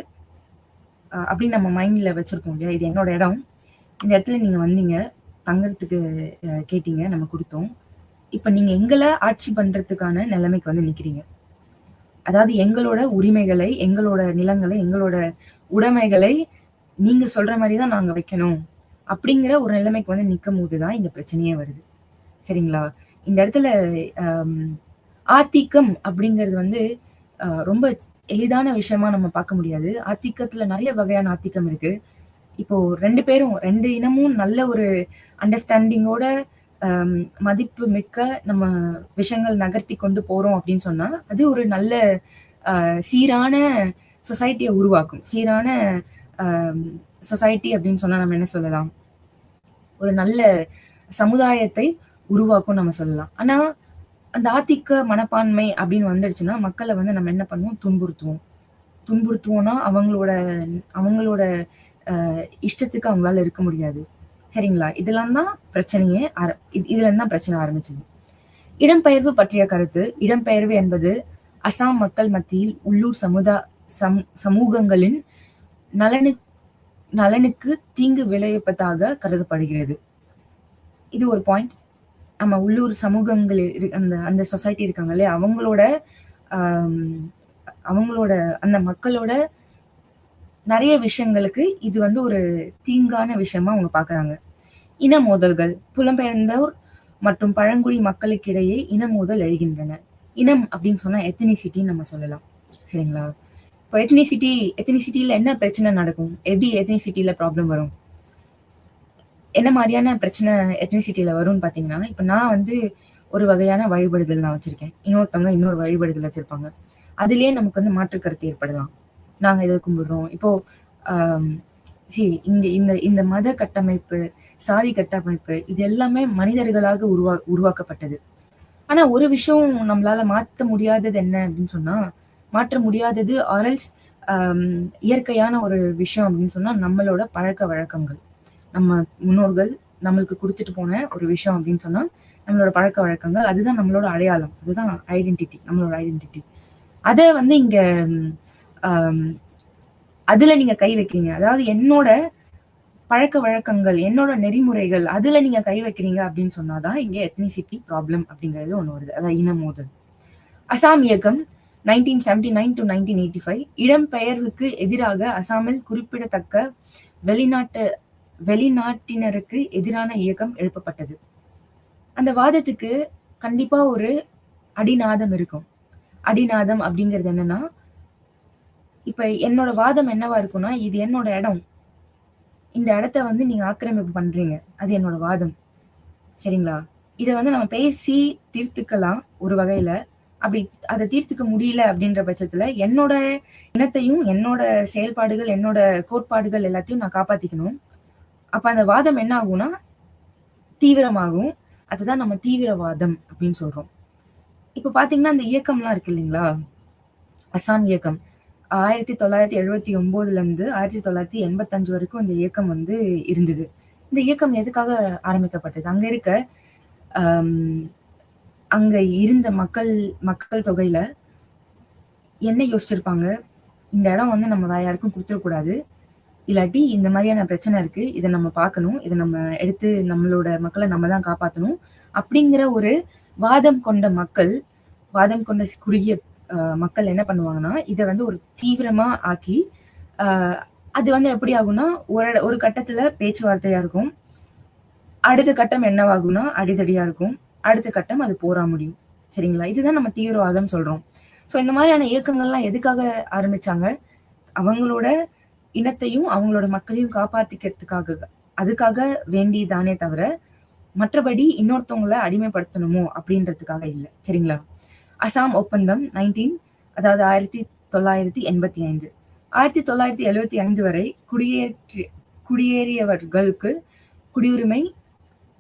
அப்படின்னு நம்ம மைண்ட்ல வச்சிருப்போம் இல்லையா? இது என்னோட இடம். இந்த இடத்துல நீங்க வந்தீங்க, தங்கறதுக்கு கேட்டீங்க, நம்ம கொடுத்தோம். இப்ப நீங்க எங்களை ஆட்சி பண்றதுக்கான நிலைமைக்கு வந்து நிக்கிறீங்க. அதாவது எங்களோட உரிமைகளை, எங்களோட நிலங்களை, எங்களோட உடைமைகளை நீங்க சொல்ற மாதிரி தான் நாங்க வைக்கணும். அப்படிங்கிற ஒரு நிலைமைக்கு வந்து நிற்கும் போதுதான் இங்க பிரச்சனையே வருது. சரிங்களா? இந்த இடத்துல ஆத்திக்கம் அப்படிங்கிறது வந்து ரொம்ப எளிதான விஷயமா நம்ம பார்க்க முடியாது. ஆத்திக்கத்துல நிறைய வகையான ஆத்திக்கம் இருக்கு. இப்போ 2 பேரும் 2 இனமும் நல்ல ஒரு அண்டர்ஸ்டாண்டிங்கோட மதிப்பு மிக்க நம்ம விஷயங்கள் நகர்த்தி கொண்டு போறோம் அப்படின்னு சொன்னா, அது ஒரு நல்ல சீரான சொசைட்டியை உருவாக்கும். சீரான சொசைட்டி அப்படின்னு சொன்னா நம்ம என்ன சொல்லலாம்? ஒரு நல்ல சமுதாயத்தை உருவாக்கும் நம்ம சொல்லலாம். ஆனா அந்த ஆதிக்க மனப்பான்மை அப்படின்னு வந்துடுச்சுன்னா மக்களை வந்து நம்ம என்ன பண்ணுவோம்? துன்புறுத்துவோம்னா அவங்களோட அவங்களோட இஷ்டத்துக்கு அவங்களால இருக்க முடியாது. சரிங்களா? இதெல்லாம் தான் பிரச்சனையே இதுல இருந்து தான் பிரச்சனை ஆரம்பிச்சது. இடம்பெயர்வு பற்றிய கருத்து. இடம்பெயர்வு என்பது அசாம் மக்கள் மத்தியில் உள்ளூர் சமூகங்களின் நலனுக்கு தீங்கு விளைவிப்பதாக கருதப்படுகிறது. இது ஒரு பாயிண்ட். நம்ம உள்ளூர் சமூகங்கள் அந்த அந்த சொசைட்டி இருக்காங்க இல்லையா, அவங்களோட அந்த மக்களோட நிறைய விஷயங்களுக்கு இது வந்து ஒரு தீங்கான விஷயமா அவங்க பாக்குறாங்க. இன மோதல்கள். புலம்பெயர்ந்தோர் மற்றும் பழங்குடி மக்களுக்கிடையே இன மோதல் எழுகின்றன. இனம் அப்படின்னு சொன்னா எத்தனிசிட்டின்னு நம்ம சொல்லலாம். சரிங்களா? இப்போ எத்தனிசிட்டியில என்ன பிரச்சனை நடக்கும்? எப்படி எத்தனிசிட்டியில ப்ராப்ளம் வரும்? என்ன மாதிரியான பிரச்சனை எத்னிசிட்டியில வரும்னு பாத்தீங்கன்னா, இப்ப நான் வந்து ஒரு வகையான வழிபடுதல் நான் வச்சிருக்கேன். இன்னொருத்தவங்க இன்னொரு வழிபடுதல் வச்சிருப்பாங்க. அதுலயே நமக்கு வந்து மாற்று கருத்து ஏற்படலாம். நாங்க இதை கும்பிடுறோம். இப்போ இங்க இந்த இந்த மத கட்டமைப்பு, சாதி கட்டமைப்பு இது எல்லாமே மனிதர்களாக உருவாக்கப்பட்டது. ஆனா ஒரு விஷயம் நம்மளால மாற்ற முடியாதது என்ன அப்படின்னு சொன்னா, மாற்ற முடியாதது ஆரல்ஸ் இயற்கையான ஒரு விஷயம் அப்படின்னு சொன்னா நம்மளோட பழக்க வழக்கங்கள். நம்ம முன்னோர்கள் நம்மளுக்கு கொடுத்துட்டு போன ஒரு விஷயம் அப்படின்னு சொன்னா நம்மளோட பழக்க வழக்கங்கள். அதுதான் நம்மளோட அடையாளம். அதுதான் ஐடென்டிட்டி, நம்மளோட ஐடென்டிட்டி. அத வந்து இங்க அதுல நீங்க கை வைக்கிறீங்க. அதாவது என்னோட பழக்க வழக்கங்கள், என்னோட நெறிமுறைகள், அதுல நீங்க கை வைக்கிறீங்க அப்படின்னு சொன்னாதான் இங்க எத்னிசிட்டி ப்ராப்ளம் அப்படிங்கிறது ஒண்ணு வருது. அதாவது இன மோதல். அசாம் இயக்கம் 1979 to 1985 இடம்பெயர்வுக்கு எதிராக அசாமில் குறிப்பிடத்தக்க வெளிநாட்டினருக்கு எதிரான இயக்கம் எழுப்பப்பட்டது. அந்த வாதத்துக்கு கண்டிப்பா ஒரு அடிநாதம் இருக்கும். அடிநாதம் அப்படிங்கிறது என்னன்னா, இப்ப என்னோட வாதம் என்னவா இருக்கும்னா, இது என்னோட இடம், இந்த இடத்த வந்து நீங்க ஆக்கிரமிப்பு பண்றீங்க, அது என்னோட வாதம். சரிங்களா? இதை வந்து நம்ம பேசி தீர்த்துக்கலாம் ஒரு வகையில. அப்படி அதை தீர்த்துக்க முடியல அப்படின்ற பட்சத்துல என்னோட இனத்தையும் என்னோட செயல்பாடுகள் என்னோட கோட்பாடுகள் எல்லாத்தையும் நான் காப்பாத்திக்கணும். அப்ப அந்த வாதம் என்ன ஆகும்னா தீவிரமாகும். அதுதான் நம்ம தீவிரவாதம் அப்படின்னு சொல்றோம். இப்ப பாத்தீங்கன்னா அந்த இயக்கம்லாம் இருக்கு இல்லைங்களா, அசாம் இயக்கம் 1979 இருந்து 1985 வரைக்கும் இந்த இயக்கம் வந்து இருந்தது. இந்த இயக்கம் எதுக்காக ஆரம்பிக்கப்பட்டது? அங்க இருந்த மக்கள் தொகையில என்ன யோசிச்சிருப்பாங்க? இந்த இடம் வந்து நம்ம வேற யாருக்கும் கொடுத்துடக்கூடாது, இல்லாட்டி இந்த மாதிரியான பிரச்சனை இருக்கு, இதை நம்ம பார்க்கணும், இதை நம்ம எடுத்து நம்மளோட மக்களை நம்ம தான் காப்பாற்றணும் அப்படிங்கிற ஒரு வாதம் கொண்ட குறுகிய மக்கள் என்ன பண்ணுவாங்கன்னா, இதை வந்து ஒரு தீவிரமா ஆக்கி அது வந்து எப்படி ஆகும்னா ஒரு கட்டத்துல பேச்சுவார்த்தையா இருக்கும். அடுத்த கட்டம் என்னவாகும்னா அடிதடியா இருக்கும். அடுத்த கட்டம் அது போரா முடியும். சரிங்களா? இதுதான் நம்ம தீவிரவாதம் சொல்றோம். ஸோ இந்த மாதிரியான இயக்கங்கள்லாம் எதுக்காக ஆரம்பிச்சாங்க? அவங்களோட இனத்தையும் அவங்களோட மக்களையும் காப்பாத்திக்கிறதுக்காக, அதுக்காக வேண்டிதானே தவிர மற்றபடி இன்னொருத்தவங்கள அடிமைப்படுத்தணுமோ அப்படின்றதுக்காக இல்ல. சரிங்களா? அசாம் ஒப்பந்தம் 19 அதாவது 1985. 1975 வரை குடியேறியவர்களுக்கு குடியுரிமை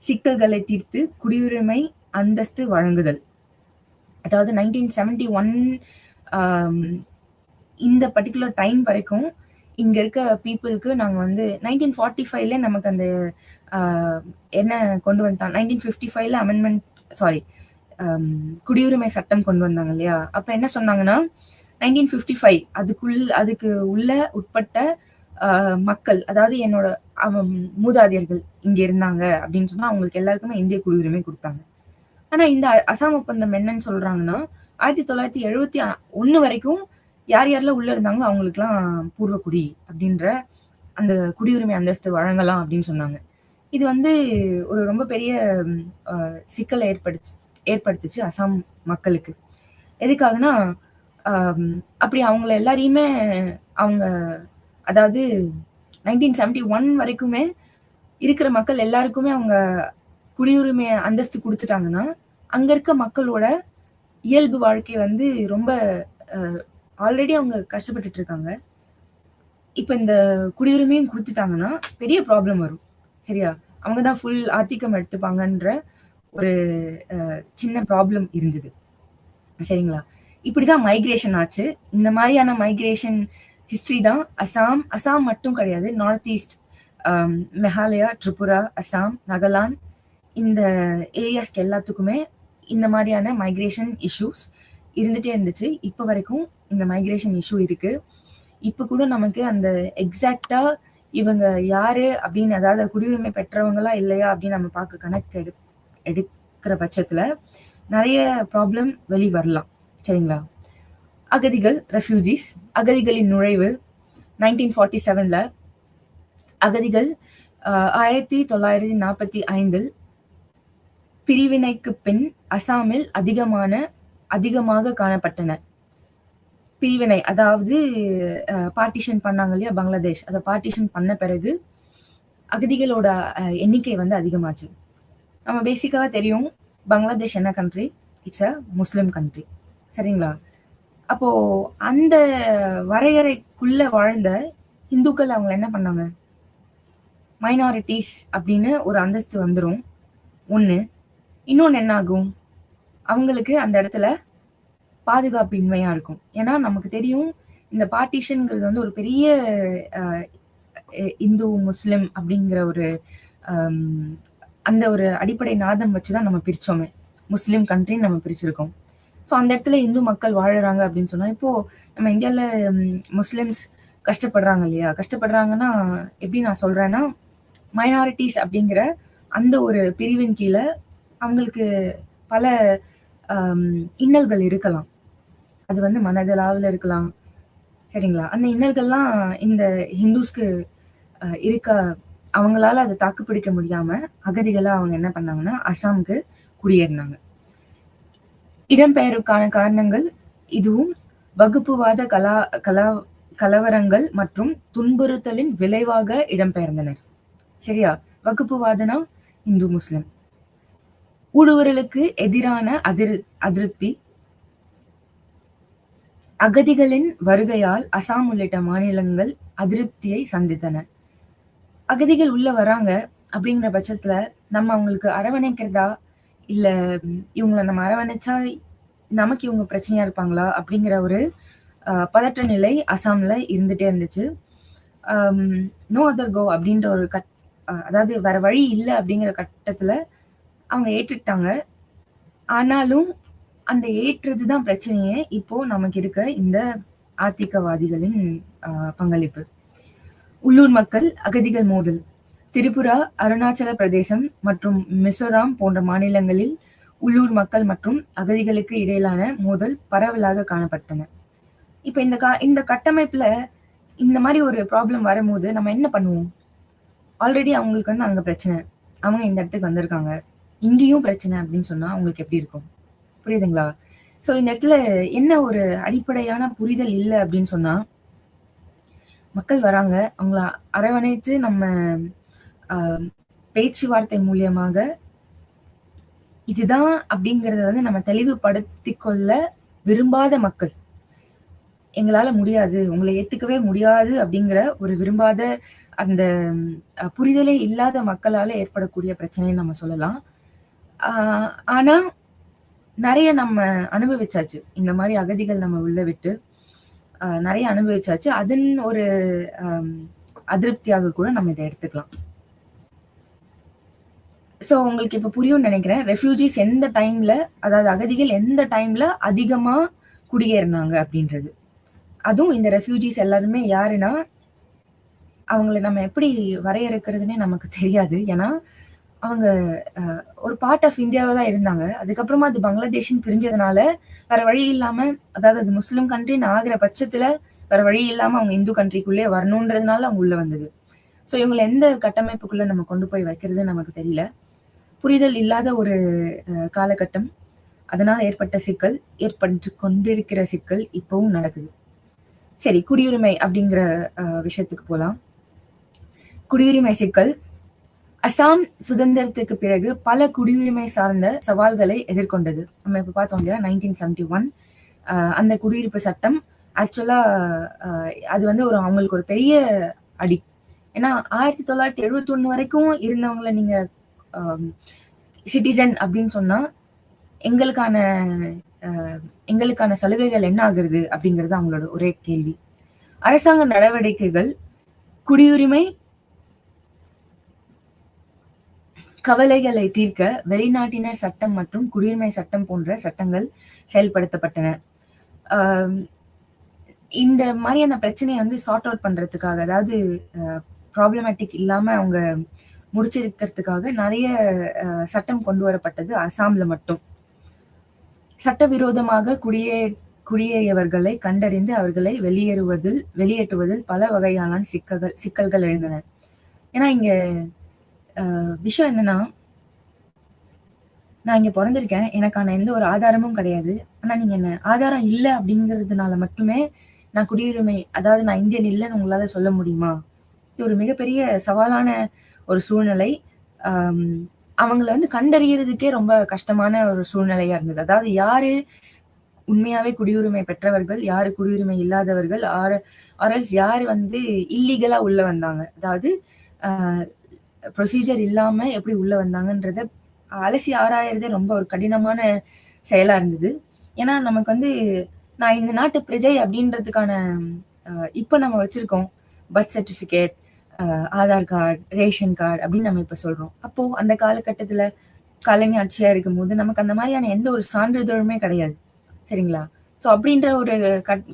சிக்கல்களை தீர்த்து குடியுரிமை அந்தஸ்து வழங்குதல். அதாவது 1971 இந்த பர்டிகுலர் டைம் வரைக்கும் இங்க இருக்க பீப்புளுக்கு நாங்க வந்து 1945ல நமக்கு அந்த என்ன கொண்டு வந்துட்டாங்க, 1955ல அமெண்ட்மெண்ட், சாரி, குடியுரிமை சட்டம் கொண்டு வந்தாங்க இல்லையா? அப்ப என்ன சொன்னாங்கன்னா 1955 அதுக்கு உள்ள உட்பட்ட மக்கள், அதாவது என்னோட மூதாதையர்கள் இங்க இருந்தாங்க அப்படின்னு சொன்னா அவங்களுக்கு எல்லாருக்குமே இந்திய குடியுரிமை கொடுத்தாங்க. ஆனா இந்த அசாம் ஒப்பந்தம் என்னன்னு சொல்றாங்கன்னா 1971 வரைக்கும் யார் யாரெல்லாம் உள்ள இருந்தாங்களோ அவங்களுக்குலாம் பூர்வக்குடி அப்படின்ற அந்த குடியுரிமை அந்தஸ்து வழங்கலாம் அப்படின்னு சொன்னாங்க. இது வந்து ஒரு ரொம்ப பெரிய சிக்கலை ஏற்படுத்துச்சு அசாம் மக்களுக்கு. எதுக்காகனா அப்படி அவங்கள எல்லாரையுமே அவங்க, அதாவது 1971 வரைக்குமே இருக்கிற மக்கள் எல்லாருக்குமே அவங்க குடியுரிமை அந்தஸ்து கொடுத்துட்டாங்கன்னா அங்க இருக்க மக்களோட இயல்பு வாழ்க்கை வந்து ரொம்ப ஆல்ரெடி அவங்க கஷ்டப்பட்டுட்டு இருக்காங்க. இப்ப இந்த குடியுரிமையும் கொடுத்துட்டாங்கன்னா பெரிய ப்ராப்ளம் வரும். சரியா? அவங்கதான் ஃபுல் ஆதிக்கம் எடுத்துப்பாங்கன்ற ஒரு சின்ன ப்ராப்ளம் இருந்தது. சரிங்களா? இப்படிதான் மைக்ரேஷன் ஆச்சு. இந்த மாதிரியான மைக்ரேஷன் ஹிஸ்டரி தான் அசாம் மட்டும் கிடையாது, நார்த் ஈஸ்ட், மெகாலயா, திரிபுரா, அசாம், நாகாலாந்து, இந்த ஏரியாஸ்க்கு எல்லாத்துக்குமே இந்த மாதிரியான மைக்ரேஷன் இஷ்யூஸ் இருந்துட்டே இருந்துச்சு. இப்ப வரைக்கும் இந்த மைக்ரேஷன் இஷ்யூ இருக்கு. இப்ப கூட நமக்கு அந்த எக்ஸாக்டா இவங்க யாரு அப்படின்னு, அதாவது குடியுரிமை பெற்றவங்களா இல்லையா அப்படின்னு நம்ம பார்க்க கணக்கு எடுக்கிற பட்சத்துல நிறைய ப்ராப்ளம் வெளி வரலாம். சரிங்களா? அகதிகள், ரெஃப்யூஜிஸ், அகதிகளின் நுழைவு 1947ல அகதிகள் 1945 பிரிவினைக்கு பின் அசாமில் அதிகமாக காணப்பட்டன. பிரிவினை, அதாவது பார்ட்டிஷன் பண்ணாங்க இல்லையா பங்களாதேஷ், அதை பார்ட்டிஷன் பண்ண பிறகு அகதிகளோட எண்ணிக்கை வந்து அதிகமாச்சு. நம்ம பேசிக்கலா தெரியும் பங்களாதேஷ் என்ன country? It's a Muslim country. சரிங்களா? அப்போ அந்த வரையறைக்குள்ள வாழ்ந்த இந்துக்கள் அவங்க என்ன பண்ணாங்க? மைனாரிட்டிஸ் அப்படின்னு ஒரு அந்தஸ்து வந்துரும் ஒண்ணு. இன்னொன்னு என்ன ஆகும்? அவங்களுக்கு அந்த இடத்துல பாதுகாப்பு இன்மையா இருக்கும். ஏன்னா நமக்கு தெரியும் இந்த பார்ட்டிஷன்ங்கிறது வந்து ஒரு பெரிய இந்து முஸ்லிம் அப்படிங்கிற ஒரு அந்த ஒரு அடிப்படை நாதம் வச்சுதான் நம்ம பிரிச்சோமே, முஸ்லிம் கண்ட்ரின்னு நம்ம பிரிச்சிருக்கோம். ஸோ அந்த இடத்துல இந்து மக்கள் வாழுறாங்க அப்படின்னு சொன்னா, இப்போ நம்ம இந்தியால முஸ்லிம்ஸ் கஷ்டப்படுறாங்க இல்லையா? கஷ்டப்படுறாங்கன்னா எப்படி நான் சொல்றேன்னா, மைனாரிட்டிஸ் அப்படிங்கிற அந்த ஒரு பிரிவின் கீழே அவங்களுக்கு பல இன்னல்கள் இருக்கலாம். அது வந்து மனதளவுல இருக்கலாம். சரிங்களா? அந்த இன்னல்கள்லாம் இந்த ஹிந்துஸ்க்கு இருக்க, அவங்களால அதை தாக்கு பிடிக்க முடியாம அகதிகளா அவங்க என்ன பண்ணாங்கன்னா அசாமுக்கு குடியேறினாங்க. இடம்பெயருக்கான காரணங்கள் இதுவும் வகுப்புவாத கலவரங்கள் மற்றும் துன்புறுத்தலின் விளைவாக இடம்பெயர்ந்தனர். சரியா? வகுப்புவாதனா இந்து முஸ்லிம், ஊடுருவலுக்கு எதிரான அதிருப்தி, அகதிகளின் வருகையால் அசாம் உள்ளிட்ட மாநிலங்கள் அதிருப்தியை சந்தித்தன. அகதிகள் உள்ள வராங்க அப்படிங்கிற பட்சத்துல நம்ம அவங்களுக்கு அரவணைக்கிறதா, இல்ல இவங்களை நம்ம அரவணைச்சா நமக்கு இவங்க பிரச்சனையா இருப்பாங்களா அப்படிங்கிற ஒரு பதற்ற நிலை அசாம்ல இருந்துட்டே இருந்துச்சு. நோ அதர் கோ அப்படின்ற ஒரு அதாவது வேற வழி இல்லை அப்படிங்கிற கட்டத்துல அவங்க ஏற்றுக்கிட்டாங்க. ஆனாலும் அந்த ஏற்றதுதான் பிரச்சனையே இப்போ நமக்கு இருக்க இந்த ஆத்திகவாதிகளின் பங்களிப்பு. உள்ளூர் மக்கள் அகதிகள் மோதல். திரிபுரா, அருணாச்சல பிரதேசம் மற்றும் மிசோராம் போன்ற மாநிலங்களில் உள்ளூர் மக்கள் மற்றும் அகதிகளுக்கு இடையிலான மோதல் பரவலாக காணப்பட்டன. இப்ப இந்த கட்டமைப்புல இந்த மாதிரி ஒரு ப்ராப்ளம் வரும்போது நம்ம என்ன பண்ணுவோம்? ஆல்ரெடி அவங்களுக்கு வந்து அங்க பிரச்சனை, அவங்க இந்த இடத்துக்கு வந்திருக்காங்க, இங்கேயும் பிரச்சனை அப்படின்னு சொன்னா அவங்களுக்கு எப்படி இருக்கும்? புரியுதுங்களா? ஸோ இந்த இடத்துல என்ன ஒரு அடிப்படையான புரிதல் இல்லை அப்படின்னு சொன்னா, மக்கள் வராங்க, அவங்கள அரவணைத்து நம்ம பேச்சுவார்த்தை மூலியமாக இதுதான் அப்படிங்கறத வந்து நம்ம தெளிவுபடுத்திக் கொள்ள விரும்பாத மக்கள், எங்களால முடியாது, உங்களை ஏத்துக்கவே முடியாது அப்படிங்கிற ஒரு விரும்பாத அந்த புரிதலே இல்லாத மக்களால ஏற்படக்கூடிய பிரச்சனைன்னு நம்ம சொல்லலாம். ஆனா நிறைய நம்ம அனுபவிச்சாச்சு. இந்த மாதிரி அகதிகள் நம்ம உள்ள விட்டு நிறைய அனுபவிச்சாச்சு. அதன் ஒரு அதிருப்தியாக கூட நம்ம இதை எடுத்துக்கலாம். ஸோ உங்களுக்கு இப்ப புரியும்னு நினைக்கிறேன். ரெஃப்யூஜிஸ் எந்த டைம்ல, அதாவது அகதிகள் எந்த டைம்ல அதிகமா குடியேறினாங்க அப்படின்றது. அதுவும் இந்த ரெஃப்யூஜிஸ் எல்லாருமே யாருன்னா, அவங்கள நம்ம எப்படி வரையறுக்கிறதுனே நமக்கு தெரியாது. ஏன்னா அவங்க ஒரு பார்ட் ஆஃப் இந்தியாவா தான் இருந்தாங்க. அதுக்கப்புறமா அது பங்களாதேஷ்ன்னு பிரிஞ்சதுனால வேற வழி இல்லாம, அதாவது அது முஸ்லிம் கண்ட்ரின்னு ஆகிற பட்சத்துல வேற வழி இல்லாம அவங்க இந்து கண்ட்ரிக்குள்ளே வரணுன்றதுனால அவங்க உள்ள வந்தது. ஸோ இவங்களை எந்த கட்டமைப்புக்குள்ள நம்ம கொண்டு போய் வைக்கிறது நமக்கு தெரியல. புரிதல் இல்லாத ஒரு காலகட்டம். அதனால ஏற்பட்ட சிக்கல், ஏற்பட்டு கொண்டிருக்கிற சிக்கல் இப்பவும் நடக்குது. சரி, குடியுரிமை அப்படிங்கிற விஷயத்துக்கு போலாம். குடியுரிமை சிக்கல் அசாம் சுதந்திரத்துக்கு பிறகு பல குடியுரிமை சார்ந்த சவால்களை எதிர்கொண்டது. நம்ம இப்ப பார்த்தோம் இல்லையா 1971 அந்த குடியிருப்பு சட்டம். ஆக்சுவலா அது வந்து அவங்களுக்கு ஒரு பெரிய அடி. ஏன்னா 1971 வரைக்கும் இருந்தவங்களை நீங்க சிட்டிசன் அப்படின்னு சொன்னா எங்களுக்கான சலுகைகள் என்ன ஆகுறது அப்படிங்கிறது அவங்களோட ஒரே கேள்வி. அரசாங்க நடவடிக்கைகள் குடியுரிமை கவலைகளை தீர்க்க வெளிநாட்டினர் சட்டம் மற்றும் குடியுரிமை சட்டம் போன்ற சட்டங்கள் செயல்படுத்தப்பட்டன. இந்த மாதிரியான பிரச்சனையை வந்து சார்ட் அவுட் பண்றதுக்காக, அதாவது ப்ராப்ளமேட்டிக் இல்லாம அவங்க முடிச்சிருக்கிறதுக்காக நிறைய சட்டம் கொண்டு வரப்பட்டது அசாம்ல மட்டும். சட்டவிரோதமாக குடியேறியவர்களை கண்டறிந்து அவர்களை வெளியேற்றுவதில் பல வகையான சிக்கல்கள் எழுந்தன. ஏன்னா இங்க விஷயம் என்னன்னா, நான் இங்க பிறந்திருக்கேன், எனக்கான எந்த ஒரு ஆதாரமும் கிடையாது. ஆனா நீங்க என்ன ஆதாரம் இல்லை அப்படிங்கிறதுனால மட்டுமே நான் குடியுரிமை, அதாவது நான் இந்தியன் இல்லைன்னு உங்களால சொல்ல முடியுமா? இது ஒரு மிகப்பெரிய சவாலான ஒரு சூழ்நிலை. அவங்கள வந்து கண்டறியறதுக்கே ரொம்ப கஷ்டமான ஒரு சூழ்நிலையா இருந்தது. அதாவது யாரு உண்மையாவே குடியுரிமை பெற்றவர்கள், யாரு குடியுரிமை இல்லாதவர்கள், ஆர்எல்ஸ் யாரு வந்து இல்லீகலா உள்ள வந்தாங்க, அதாவது ப்ரொசீஜர் இல்லாம எப்படி உள்ள வந்தாங்கன்றத அலசி ஆராயறதே ரொம்ப ஒரு கடினமான செயலா இருந்தது. ஏன்னா நமக்கு வந்து நான் இந்த நாட்டு பிரஜை அப்படின்றதுக்கான இப்ப நம்ம வச்சிருக்கோம் birth certificate, Aadhaar card, ration card அப்படின்னு நம்ம இப்ப சொல்றோம். அப்போ அந்த காலகட்டத்துல காலனி ஆட்சியா இருக்கும் போது நமக்கு அந்த மாதிரியான எந்த ஒரு சான்றிதழுமே கிடையாது, சரிங்களா? ஸோ அப்படின்ற ஒரு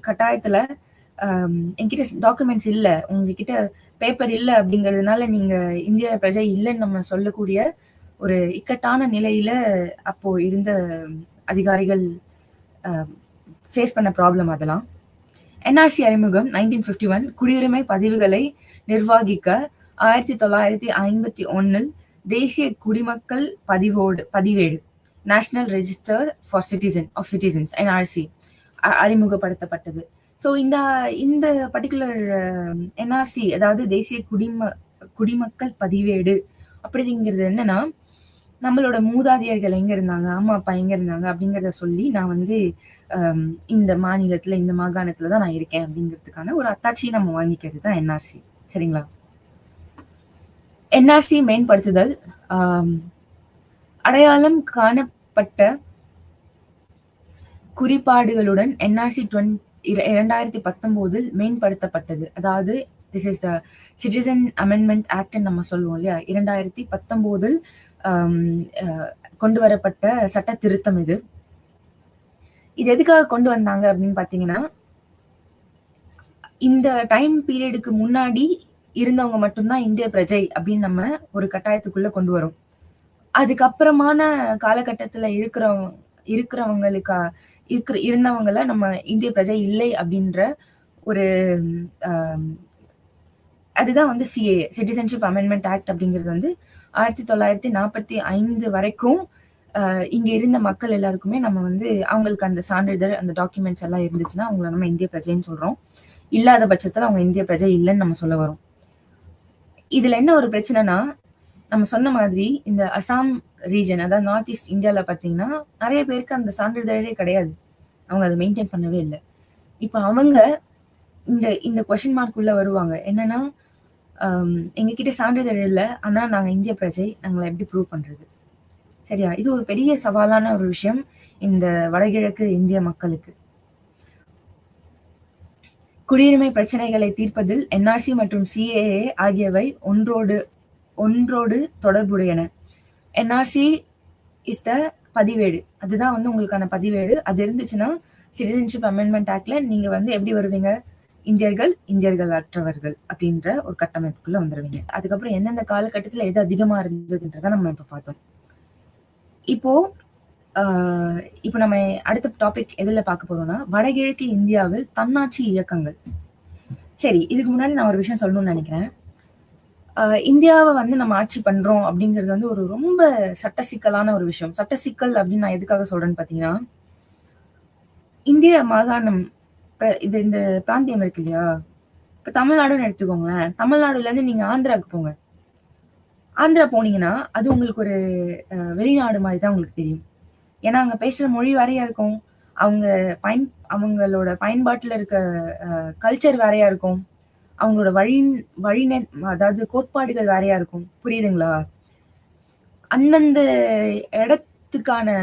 கட்டாயத்துல என்கிட்ட டாக்குமெண்ட்ஸ் இல்லை, உங்ககிட்ட பேப்பர் இல்லை அப்படிங்கிறதுனால நீங்க இந்திய பிரஜை இல்லைன்னு நம்ம சொல்லக்கூடிய ஒரு இக்கட்டான நிலையில அப்போ இருந்த அதிகாரிகள் ஃபேஸ் பண்ண ப்ராப்ளம் அதெல்லாம். என்ஆர்சி அறிமுகம் 1951 குடியுரிமை பதிவுகளை நிர்வகிக்க 1951 தேசிய குடிமக்கள் பதிவேடு national register for citizens NRC அறிமுகப்படுத்தப்பட்டது. ஸோ இந்த பர்டிகுலர் என்ஆர்சி, அதாவது தேசிய குடிமக்கள் பதிவேடு அப்படிங்கிறது என்னன்னா, நம்மளோட மூதாதையர்கள் எங்க இருந்தாங்க, அம்மா அப்பா எங்க இருந்தாங்க அப்படிங்கிறத சொல்லி நான் வந்து இந்த மாநிலத்துல இந்த மாகாணத்துலதான் நான் இருக்கேன் அப்படிங்கிறதுக்கான ஒரு அத்தாட்சி நம்ம வாங்கிக்கிறது தான் என்ஆர்சி, சரிங்களா? என்ஆர்சி மேம்படுத்துதல் அடையாளம் காணப்பட்ட குறிப்பாடுகளுடன் என்ஆர்சி 2019 மேம்படுத்தப்பட்டது. அதாவது this is the citizen amendment act நம்ம சொல்லுவோம் இல்லையா, 2019 கொண்டு வரப்பட்ட சட்ட திருத்தம் இது. இது எதுக்காக கொண்டு வந்தாங்க அப்படின்னு பாத்தீங்கன்னா, இந்த டைம் பீரியடுக்கு முன்னாடி இருந்தவங்க மட்டும்தான் இந்திய பிரஜை அப்படின்னு நம்ம ஒரு கட்டாயத்துக்குள்ள கொண்டு வரும். அதுக்கப்புறமான காலகட்டத்துல இருந்தவங்கள நம்ம இந்திய பிரஜை இல்லை அப்படின்ற ஒரு அதுதான் வந்து சிஏஏ, சிட்டிசன்ஷிப் அமெண்ட்மெண்ட் ஆக்ட் அப்படிங்கிறது வந்து 1945 வரைக்கும் இங்க இருந்த மக்கள் எல்லாருக்குமே நம்ம வந்து அவங்களுக்கு அந்த சான்றிதழ், அந்த டாக்குமெண்ட்ஸ் எல்லாம் இருந்துச்சுன்னா அவங்கள நம்ம இந்திய பிரஜைன்னு சொல்றோம். இல்லாத பட்சத்துல அவங்க இந்திய பிரஜை இல்லைன்னு நம்ம சொல்ல வரோம். இதுல என்ன ஒரு பிரச்சனைனா, நம்ம சொன்ன மாதிரி இந்த அசாம் ரீஜன், அதாவது நார்த் ஈஸ்ட் இந்தியால பாத்தீங்கன்னா நிறைய பேருக்கு அந்த சான்றிதழே கிடையாது. அவங்க அதை மெயின்டைன் பண்ணவே இல்லை. இப்ப அவங்க இந்த இந்த கொஸ்டின் மார்க் உள்ள வருவாங்க. என்னன்னா, எங்ககிட்ட சான்றிதழ் இல்லை, ஆனா நாங்க இந்திய பிரஜை, நாங்களை எப்படி ப்ரூவ் பண்றது? சரியா? இது ஒரு பெரிய சவாலான ஒரு விஷயம் இந்த வடகிழக்கு இந்திய மக்களுக்கு. குடியுரிமை பிரச்சனைகளை தீர்ப்பதில் என்ஆர்சி மற்றும் சிஏஏ ஆகியவை ஒன்றோடு தொடர்புடையன. என்ஆர்சி இஸ் த பதிவேடு. அதுதான் வந்து உங்களுக்கான பதிவேடு. அது இருந்துச்சுன்னா சிட்டிசன்ஷிப் அமெண்ட்மெண்ட் ஆக்ட்ல நீங்க வந்து எப்படி வருவீங்க? இந்தியர்கள் அற்றவர்கள் அப்படின்ற ஒரு கட்டமைப்புக்குள்ள வந்துருவீங்க. அதுக்கப்புறம் எந்தெந்த காலகட்டத்துல எது அதிகமா இருந்ததுன்றத நம்ம இப்ப பார்த்தோம். இப்போ நம்ம அடுத்த டாபிக் எதுல பார்க்க போறோம்னா, வடகிழக்கு இந்தியாவில் தன்னாட்சி இயக்கங்கள். சரி, இதுக்கு முன்னாடி நான் ஒரு விஷயம் சொல்லணும்னு நினைக்கிறேன். இந்தியாவை வந்து நம்ம ஆட்சி பண்றோம் அப்படிங்கிறது வந்து ஒரு ரொம்ப சட்ட சிக்கலான ஒரு விஷயம். சட்ட சிக்கல் அப்படின்னு நான் எதுக்காக சொல்றேன்னு பாத்தீங்கன்னா, இந்திய மாகாணம் இது இந்த பிராந்தியம் இருக்கு இல்லையா? இப்ப தமிழ்நாடுன்னு எடுத்துக்கோங்களேன். தமிழ்நாடுல இருந்து நீங்க ஆந்திராவுக்கு போங்க. ஆந்திரா போனீங்கன்னா அது உங்களுக்கு ஒரு வெளிநாடு மாதிரி தான் உங்களுக்கு தெரியும். ஏன்னா அங்க பேசுற மொழி வேறையா இருக்கும். அவங்க அவங்களோட பயன்பாட்டுல இருக்க கல்ச்சர் வேறையா இருக்கும். அவங்களோட வழிநெ அதாவது கோட்பாடுகள் வேறையா இருக்கும். புரியுதுங்களா? அந்தந்த இடத்துக்கான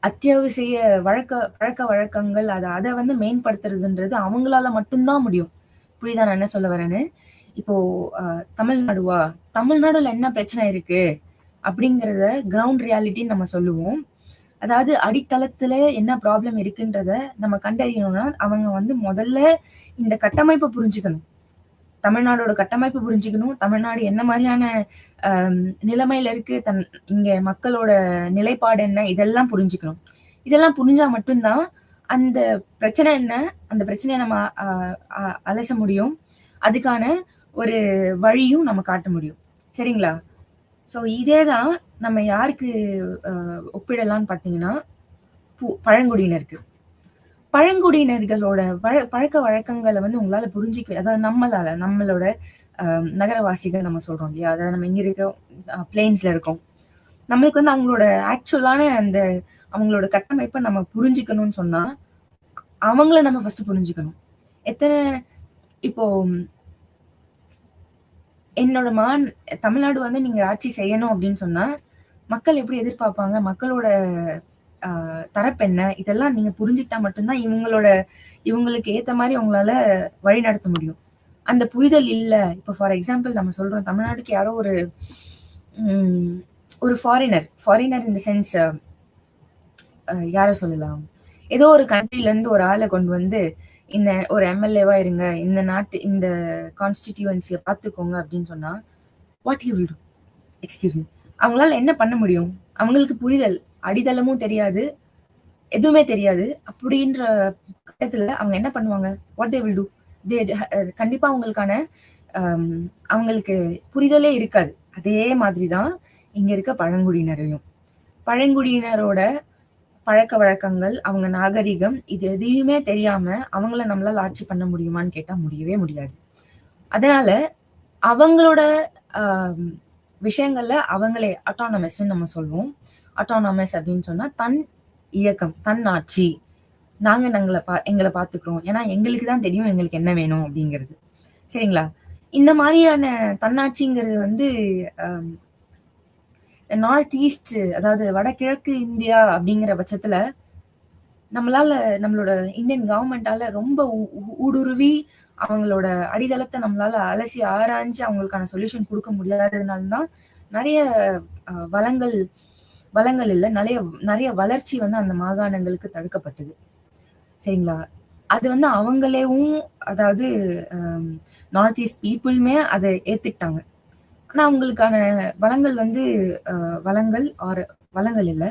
அத்தியாவசிய பழக்க வழக்கங்கள் அதை வந்து மேம்படுத்துறதுன்றது அவங்களால மட்டும்தான் முடியும். புரியுதா நான் என்ன சொல்ல வரேன்னு? இப்போ தமிழ்நாடுல என்ன பிரச்சனை இருக்கு அப்படிங்கறத கிரவுண்ட் ரியாலிட்டின்னு நம்ம சொல்லுவோம். அதாவது அடித்தளத்துல என்ன ப்ராப்ளம் இருக்குன்றத நம்ம கண்டறியணும்னா அவங்க வந்து முதல்ல இந்த கட்டமைப்பை புரிஞ்சுக்கணும். தமிழ்நாடோட கட்டமைப்பு புரிஞ்சுக்கணும். தமிழ்நாடு என்ன மாதிரியான நிலைமையில இருக்கு, இங்க மக்களோட நிலைப்பாடு என்ன, இதெல்லாம் புரிஞ்சுக்கணும். இதெல்லாம் புரிஞ்சா மட்டும்தான் அந்த பிரச்சனை என்ன, அந்த பிரச்சனையை நம்ம அலச முடியும். அதுக்கான ஒரு வழியும் நம்ம காட்ட முடியும். சரிங்களா? ஸோ இதேதான் நம்ம யாருக்கு ஒப்பிடலாம்னு பார்த்தீங்கன்னா, பழங்குடியினருக்கு. பழங்குடியினர்களோட பழக்க வழக்கங்களை வந்து உங்களால புரிஞ்சிக்க, அதாவது நம்மளோட நகரவாசிகள் நம்ம சொல்றோம் இல்லையா? அதாவது நம்ம இங்க இருக்க பிளேன்ஸ்ல இருக்கோம். நம்மளுக்கு வந்து அவங்களோட ஆக்சுவலான அந்த அவங்களோட கட்டமைப்பை நம்ம புரிஞ்சுக்கணும்னு சொன்னா அவங்கள நம்ம ஃபர்ஸ்ட் புரிஞ்சுக்கணும். இப்போ என்னோட தமிழ்நாடு வந்து நீங்க ஆட்சி செய்யணும் அப்படின்னு சொன்னா மக்கள் எப்படி எதிர்பார்ப்பாங்க, மக்களோட தரப்பு என்ன, இதெல்லாம் நீங்க புரிஞ்சுக்கிட்டா மட்டும்தான் இவங்களுக்கு ஏத்த மாதிரி உங்களால வழி நடத்த முடியும். அந்த புரிதல் இல்ல. இப்போ ஃபார் எக்ஸாம்பிள் நம்ம சொல்றோம், தமிழ்நாட்டுக்கு யாரோ ஒரு ஃபாரினர் இந்த சென்ஸ் யார சொல்லலாம், ஏதோ ஒரு கண்ட்ரில இருந்து ஒரு ஆளை கொண்டு வந்து இந்த ஒரு எம்எல்ஏவா இருங்க, இந்த கான்ஸ்டிடியூவன்சியை பார்த்துக்கோங்க அப்படின்னு சொன்னா what you will do? Excuse me, அவங்களால என்ன பண்ண முடியும்? அவங்களுக்கு புரிதல் அடித்தளமும் தெரியாது, எதுவுமே தெரியாது. அப்படின்ற கட்டத்துல அவங்க என்ன பண்ணுவாங்க? What they will do? கண்டிப்பா அவங்களுக்கு புரிதலே இருக்காது. அதே மாதிரிதான் இங்க இருக்க பழங்குடியினரோட பழக்க வழக்கங்கள், அவங்க நாகரிகம், இது எதையுமே தெரியாம அவங்கள நம்மளால ஆட்சி பண்ண முடியுமான்னு கேட்டா முடியவே முடியாது. அதனால அவங்களோட விஷயங்கள்ல அவங்களே அட்டானமஸ் நம்ம சொல்லுவோம். அட்டானமஸ் அப்படின்னு சொன்னா தன் இயக்கம், தன் ஆட்சி. நாங்க எங்களை பார்த்துக்கிறோம், ஏன்னா எங்களுக்கு தான் தெரியும் எங்களுக்கு என்ன வேணும் அப்படிங்கிறது. சரிங்களா? இந்த மாதிரியான தன்னாட்சிங்கிறது வந்து நார்த் ஈஸ்ட், அதாவது வடகிழக்கு இந்தியா அப்படிங்கிற பட்சத்துல நம்மளோட இந்தியன் கவர்மெண்டால ரொம்ப ஊடுருவி அவங்களோட அடித்தளத்தை நம்மளால அலசி ஆராய்ஞ்சு அவங்களுக்கான சொல்யூஷன் கொடுக்க முடியாததுனால்தான் நிறைய வளங்கள் இல்லை, நிறைய வளர்ச்சி வந்து அந்த மாகாணங்களுக்கு தடுக்கப்பட்டது. சரிங்களா? அது வந்து அவங்களேவும், அதாவது நார்த் ஈஸ்ட் பீப்புளுமே அதை ஏத்துக்கிட்டாங்க. ஆனா அவங்களுக்கான வளங்கள் இல்லை,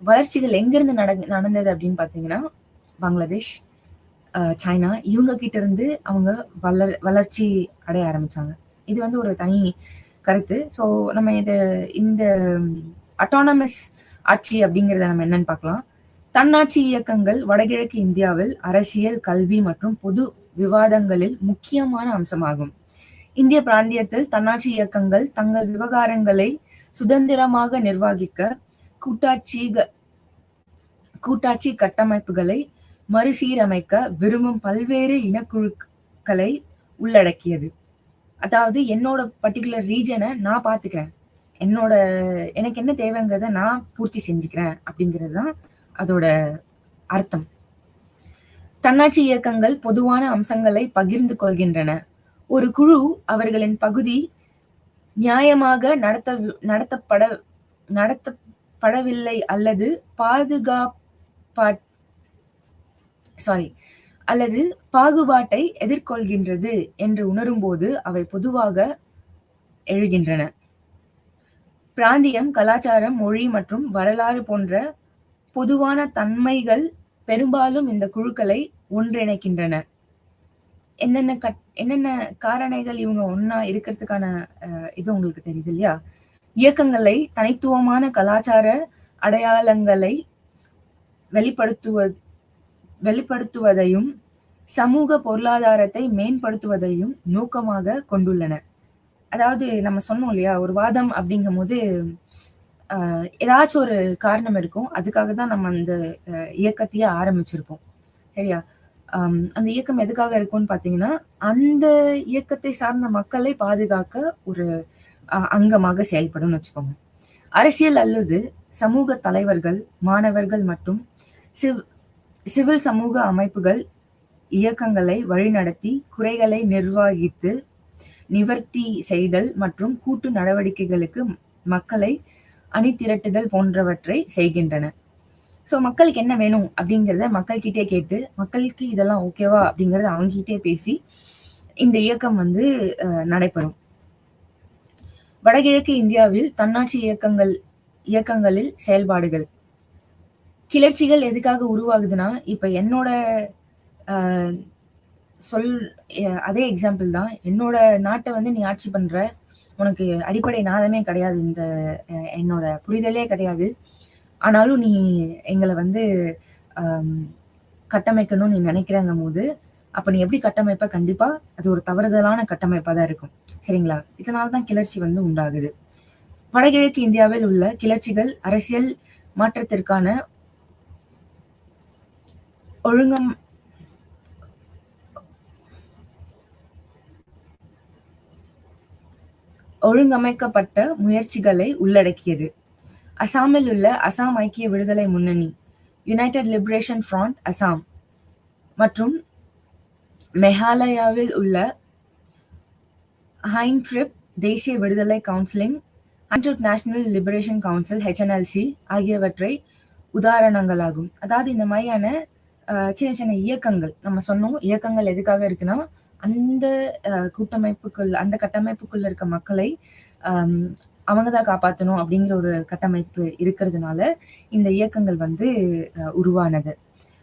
வளர்ச்சிகள் எங்கிருந்து நடந்தது அப்படின்னு பாத்தீங்கன்னா, பங்களாதேஷ், சைனா, இவங்க கிட்ட இருந்து அவங்க வளர்ச்சி அடைய ஆரம்பிச்சாங்க. இது வந்து ஒரு தனி கருத்து. ஸோ நம்ம இந்த அட்டானமஸ் ஆட்சி அப்படிங்கிறத நம்ம என்னன்னு பார்க்கலாம். தன்னாட்சி இயக்கங்கள் வடகிழக்கு இந்தியாவில் அரசியல், கல்வி மற்றும் பொது விவாதங்களில் முக்கியமான அம்சமாகும். இந்திய பிராந்தியத்தில் தன்னாட்சி இயக்கங்கள் தங்கள் விவகாரங்களை சுதந்திரமாக நிர்வகிக்க கூட்டாட்சி கட்டமைப்புகளை மறுசீரமைக்க விரும்பும் பல்வேறு இனக்குழுக்களை உள்ளடக்கியது. அதாவது என்னோட பர்டிகுலர் ரீஜனை நான் பார்த்துக்கிறேன், எனக்கு என்ன தேவைங்கிறத நான் பூர்த்தி செஞ்சுக்கிறேன் அப்படிங்கிறது தான் அதோட அர்த்தம். தன்னாட்சி இயக்கங்கள் பொதுவான அம்சங்களை பகிர்ந்து கொள்கின்றன. ஒரு குழு அவர்களின் பகுதி நியாயமாக நடத்தப்படவில்லை அல்லது பாகுபாட்டை எதிர்கொள்கின்றது என்று உணரும்போது அவை பொதுவாக எழுகின்றன. பிராந்தியம், கலாச்சாரம், மொழி மற்றும் வரலாறு போன்ற பொதுவான தன்மைகள் பெரும்பாலும் இந்த குழுக்களை ஒன்றிணைக்கின்றன. என்னென்ன காரணிகள் இவங்க ஒன்னா இருக்கிறதுக்கான இது உங்களுக்கு தெரியுது இல்லையா? இயக்கங்களை தனித்துவமான கலாச்சார அடையாளங்களை வெளிப்படுத்துவதையும் சமூக பொருளாதாரத்தை மேம்படுத்துவதையும் நோக்கமாக கொண்டுள்ளன. அதாவது நம்ம சொன்னோம் இல்லையா, ஒரு வாதம் அப்படிங்கும் போது ஏதாச்சும் ஒரு காரணம் இருக்கும், அதுக்காக தான் நம்ம அந்த இயக்கத்தையே ஆரம்பிச்சிருப்போம், சரியா? அந்த இயக்கம் எதுக்காக இருக்கும்னு பாத்தீங்கன்னா, அந்த இயக்கத்தை சார்ந்த மக்களை பாதுகாக்க ஒரு அங்கமாக செயல்படும் வச்சுக்கோங்க. அரசியல் அல்லது சமூக தலைவர்கள், மாணவர்கள் மற்றும் சிவில் சமூக அமைப்புகள் இயக்கங்களை வழிநடத்தி குறைகளை நிர்வகித்து நிவர்த்தி செய்தல் மற்றும் கூட்டு நடவடிக்கைகளுக்கு மக்களை அணிதிரட்டுதல் போன்றவற்றை செய்கின்றன. ஸோ மக்களுக்கு என்ன வேணும் அப்படிங்கிறத மக்கள்கிட்டே கேட்டு, மக்களுக்கு இதெல்லாம் ஓகேவா அப்படிங்கிறத அவங்ககிட்டே பேசி இந்த இயக்கம் நடைபெறும். வடகிழக்கு இந்தியாவில் தன்னாட்சி இயக்கங்களில் செயல்பாடுகள், கிளர்ச்சிகள் எதுக்காக உருவாகுதுன்னா, இப்ப என்னோட அதே எக்ஸாம்பிள் தான். என்னோட நாட்டை நீ ஆட்சி பண்ற, உனக்கு அடிப்படை நாதமே கிடையாது, இந்த என்னோட புரிதலே கிடையாது, ஆனாலும் நீ எங்களை கட்டமைக்கணும்னு நீ நினைக்கிறங்கும் போது அப்ப நீ எப்படி கட்டமைப்ப? கண்டிப்பா அது ஒரு தவறுதலான கட்டமைப்பா தான் இருக்கும், சரிங்களா? இதனால்தான் கிளர்ச்சி உண்டாகுது. வடகிழக்கு இந்தியாவில் உள்ள கிளர்ச்சிகள் அரசியல் மாற்றத்திற்கான ஒழுங்கமைக்கப்பட்ட முயற்சிகளை உள்ளடக்கியது. அசாமில் உள்ள அசாம் ஐக்கிய விடுதலை முன்னணி, யுனைடெட் லிபரேஷன் ஃப்ரண்ட் அசாம், மற்றும் மேகாலயாவில் உள்ள ஹைன்ட்ரிப் தேசிய விடுதலை counselling, Hynniewtrep national liberation council HNLC ஆகியவற்றை உதாரணங்களாகும். அதாவது இந்த மாதிரியான சின்ன சின்ன இயக்கங்கள், நம்ம சொன்னோம் இயக்கங்கள் எதுக்காக இருக்குன்னா, அந்த அந்த கட்டமைப்புக்குள்ள இருக்க மக்களை அவங்கதான் காப்பாற்றணும் அப்படிங்கிற ஒரு கட்டமைப்பு இருக்கிறதுனால இந்த இயக்கங்கள் உருவானது.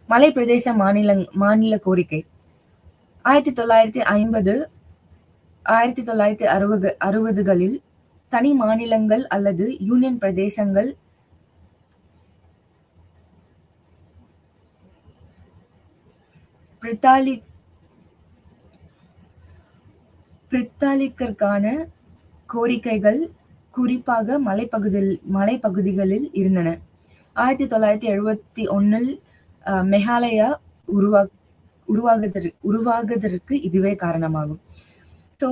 மலை பிரதேச மாநில கோரிக்கை 1950 1960களில் தனி மாநிலங்கள் அல்லது யூனியன் பிரதேசங்கள் பிரித்தாளிற்கான கோரிக்கைகள் குறிப்பாக மலைப்பகுதிகளில் இருந்தன. 1971 மேகாலயா உருவாகுவதற்கு இதுவே காரணமாகும். ஸோ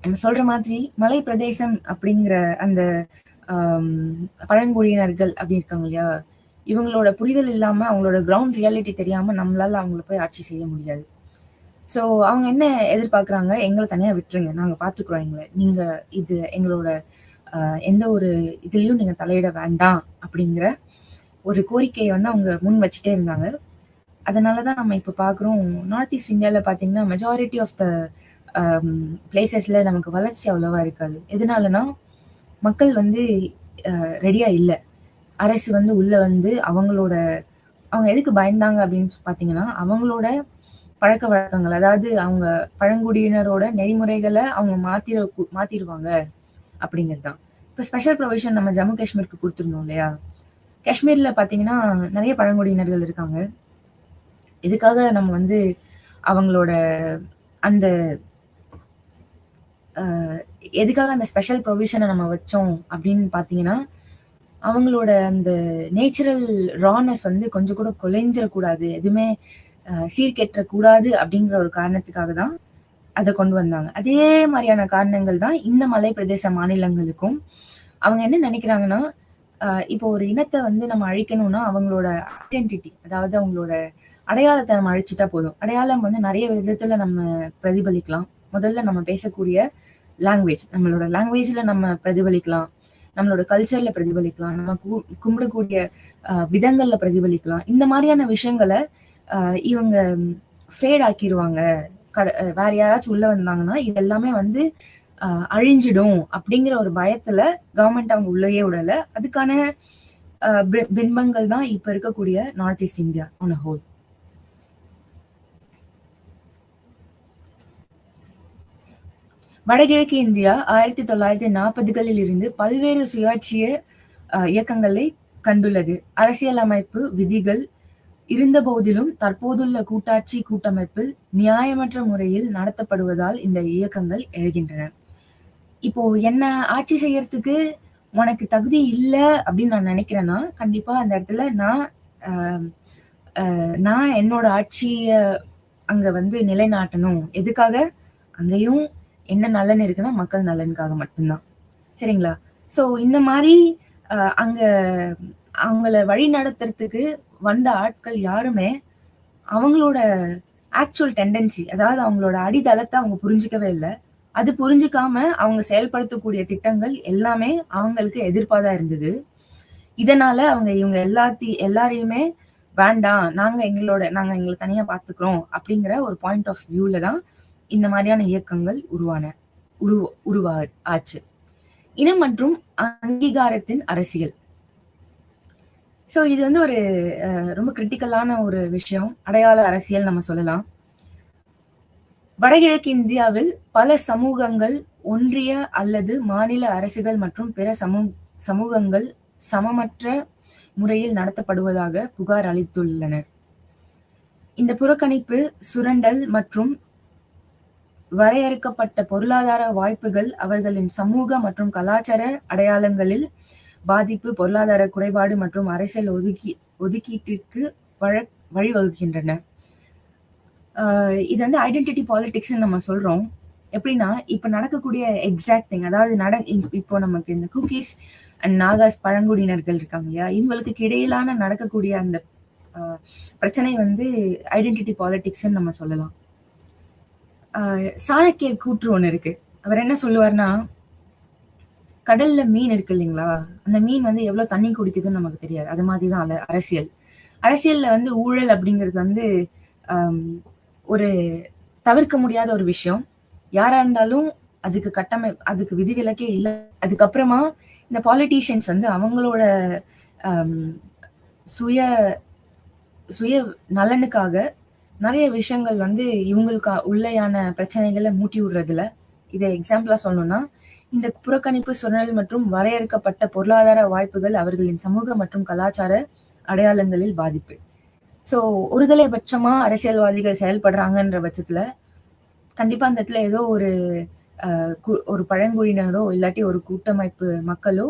நம்ம சொல்ற மாதிரி மலை பிரதேசம் அப்படிங்கிற அந்த பழங்குடியினர்கள் அப்படி இருக்காங்க இல்லையா, இவங்களோட புரிதல் இல்லாம, அவங்களோட கிரவுண்ட் ரியாலிட்டி தெரியாம நம்மளால அவங்கள போய் ஆட்சி செய்ய முடியாது. ஸோ அவங்க என்ன எதிர்பார்க்குறாங்க? எங்களை தனியா விட்டுருங்க, நாங்க பார்த்துக்குறோம், நீங்க இது எங்களோட எந்த ஒரு இதுலயும் நீங்க தலையிட வேண்டாம் அப்படிங்கிற ஒரு கோரிக்கையை அவங்க முன் வச்சுட்டே இருந்தாங்க. அதனாலதான் நம்ம இப்ப பாக்குறோம், நார்த் ஈஸ்ட் இந்தியால பாத்தீங்கன்னா மெஜாரிட்டி ஆஃப் த பிளேசஸ்ல நமக்கு வளர்ச்சி அவ்வளவா இருக்காது. எதனாலனா மக்கள் ரெடியா இல்லை. அரசு உள்ள அவங்க எதுக்கு பயந்தாங்க அப்படின்னு பாத்தீங்கன்னா, அவங்களோட பழக்க வழக்கங்கள், அதாவது அவங்க பழங்குடியினரோட நெறிமுறைகளை அவங்க மாத்திருவாங்க அப்படிங்கிறது தான். இப்போ ஸ்பெஷல் ப்ரொவிஷன் நம்ம ஜம்மு காஷ்மீருக்கு கொடுத்துருந்தோம் இல்லையா? காஷ்மீர்ல பார்த்தீங்கன்னா நிறைய பழங்குடியினர்கள் இருக்காங்க. இதுக்காக நம்ம வந்து அவங்களோட அந்த எதுக்காக அந்த ஸ்பெஷல் ப்ரொவிஷனை நம்ம வச்சோம் அப்படின்னு பார்த்தீங்கன்னா, அவங்களோட அந்த நேச்சுரல் ரானஸ் வந்து கொஞ்சம் கூட குலைஞ்சிடக்கூடாது, எதுவுமே சீர்கெட்டக்கூடாது அப்படிங்கிற ஒரு காரணத்துக்காக தான் அதை கொண்டு வந்தாங்க. அதே மாதிரியான காரணங்கள் தான் இந்த மலை பிரதேச மாநிலங்களுக்கும். அவங்க என்ன நினைக்கிறாங்கன்னா, இப்போ ஒரு இனத்தை வந்து நம்ம அழிக்கணும்னா அவங்களோட ஐடென்டிட்டி, அதாவது அவங்களோட அடையாளத்தை நம்ம அழிச்சிட்டா போதும். அடையாளம் வந்து நிறைய விதத்துல நம்ம பிரதிபலிக்கலாம். முதல்ல நம்ம பேசக்கூடிய லாங்குவேஜ், நம்மளோட லாங்குவேஜ்ல நம்ம பிரதிபலிக்கலாம், நம்மளோட கல்ச்சர்ல பிரதிபலிக்கலாம், நம்ம கும்பிடக்கூடிய விதங்கள்ல பிரதிபலிக்கலாம். இந்த மாதிரியான விஷயங்களை இவங்க ஃபேட் ஆக்கிடுவாங்க. வேற யாராச்சும் உள்ள வந்தாங்கன்னா இது எல்லாமே வந்து அழிஞ்சிடும் அப்படிங்கிற ஒரு பயத்துல கவர்மெண்ட் அவங்க உள்ளேயே விடல. அதுக்கான பின்பங்கள் தான் இப்ப இருக்கக்கூடிய north east India on a whole. வடகிழக்கு இந்தியா 1940களில் இருந்து பல்வேறு சுயாட்சிய இயக்கங்களை கண்டுள்ளது. அரசியலமைப்பு விதிகள் இருந்த போதிலும் தற்போதுள்ள கூட்டாட்சி கூட்டமைப்பில் நியாயமற்ற முறையில் நடத்தப்படுவதால் இந்த இயக்கங்கள் எழுகின்றன. இப்போ என்ன ஆட்சி செய்யறதுக்கு உனக்கு தகுதி இல்லை அப்படின்னு நான் நினைக்கிறேன்னா, கண்டிப்பா அந்த இடத்துல நான் என்னோட ஆட்சிய அங்க வந்து நிலைநாட்டணும். எதுக்காக? அங்கேயும் என்ன நலன் இருக்குன்னா மக்கள் நலனுக்காக மட்டும்தான். சரிங்களா? ஸோ இந்த மாதிரி அங்க அவங்கள வழி நடத்துறதுக்கு வந்த ஆட்கள் யாருமே அவங்களோட ஆக்சுவல் டெண்டன்சி, அதாவது அவங்களோட அடித்தளத்தை அவங்க புரிஞ்சுக்கவே இல்லை. அது புரிஞ்சுக்காம அவங்க செயல்படுத்தக்கூடிய திட்டங்கள் எல்லாமே அவங்களுக்கு எதிர்ப்பாதான் இருந்தது. இதனால அவங்க இவங்க எல்லாரையுமே வேண்டாம், நாங்க எங்களை தனியா பாத்துக்கிறோம் அப்படிங்கிற ஒரு பாயிண்ட் ஆஃப் வியூல தான் இந்த மாதிரியான இயக்கங்கள் ஆச்சு. இனம் மற்றும் அங்கீகாரத்தின் அரசியல். ஸோ இது வந்து ஒரு ரொம்ப கிரிட்டிக்கலான ஒரு விஷயம். அடையாள அரசியல் நம்ம சொல்லலாம். வடகிழக்கு இந்தியாவில் பல சமூகங்கள் ஒன்றிய அல்லது மாநில அரசுகள் மற்றும் பிற சமூகங்கள் சமமற்ற முறையில் நடத்தப்படுவதாக புகார் அளித்துள்ளனர். இந்த புறக்கணிப்பு, சுரண்டல் மற்றும் வரையறுக்கப்பட்ட பொருளாதார வாய்ப்புகள் அவர்களின் சமூக மற்றும் கலாச்சார அடையாளங்களில் பாதிப்பு, பொருளாதார குறைபாடு மற்றும் அரசியல் ஒதுக்கீட்டிற்கு வழிவகுக்கின்றன. இது வந்து ஐடென்டிட்டி பாலிடிக்ஸ் நம்ம சொல்றோம். எப்படின்னா, இப்ப நடக்கக்கூடிய எக்ஸாக்ட் திங், அதாவது இப்போ நமக்கு இந்த குக்கீஸ் அண்ட் நாகாஸ் பழங்குடியினர்கள் இருக்காங்க இல்லையா, இவங்களுக்கு இடையிலான நடக்கக்கூடிய அந்த பிரச்சனை வந்து ஐடென்டிட்டி பாலிடிக்ஸ் நம்ம சொல்லலாம். சாணக்கியர் கூற்று ஒண்ணு இருக்கு. அவர் என்ன சொல்லுவார்னா, கடல்ல மீன் இருக்கு இல்லைங்களா, அந்த மீன் வந்து எவ்வளவு தண்ணி குடிக்குதுன்னு நமக்கு தெரியாது. அது மாதிரிதான் அரசியல்ல வந்து ஊழல் அப்படிங்கிறது வந்து ஒரு தவிர்க்க முடியாத ஒரு விஷயம். யாரா இருந்தாலும் அதுக்கு விதிவிலக்கே இல்லை. அதுக்கப்புறமா இந்த பாலிட்டிஷியன்ஸ் வந்து அவங்களோட சுய சுய நலனுக்காக நிறைய விஷயங்கள் வந்து இவங்களுக்கு உள்ளேயான பிரச்சனைகளை மூட்டி விடுறதுல. இதை எக்ஸாம்பிளா சொல்லணும்னா, இந்த புறக்கணிப்பு, சுரண்டல் மற்றும் வரையறுக்கப்பட்ட பொருளாதார வாய்ப்புகள் அவர்களின் சமூக மற்றும் கலாச்சார அடையாளங்களில் பாதிப்பு. ஸோ ஒருதலை பட்சமா அரசியல்வாதிகள் செயல்படுறாங்கன்ற பட்சத்துல கண்டிப்பா அந்த இடத்துல ஏதோ ஒரு பழங்குடியினரோ இல்லாட்டி ஒரு கூட்டமைப்பு மக்களோ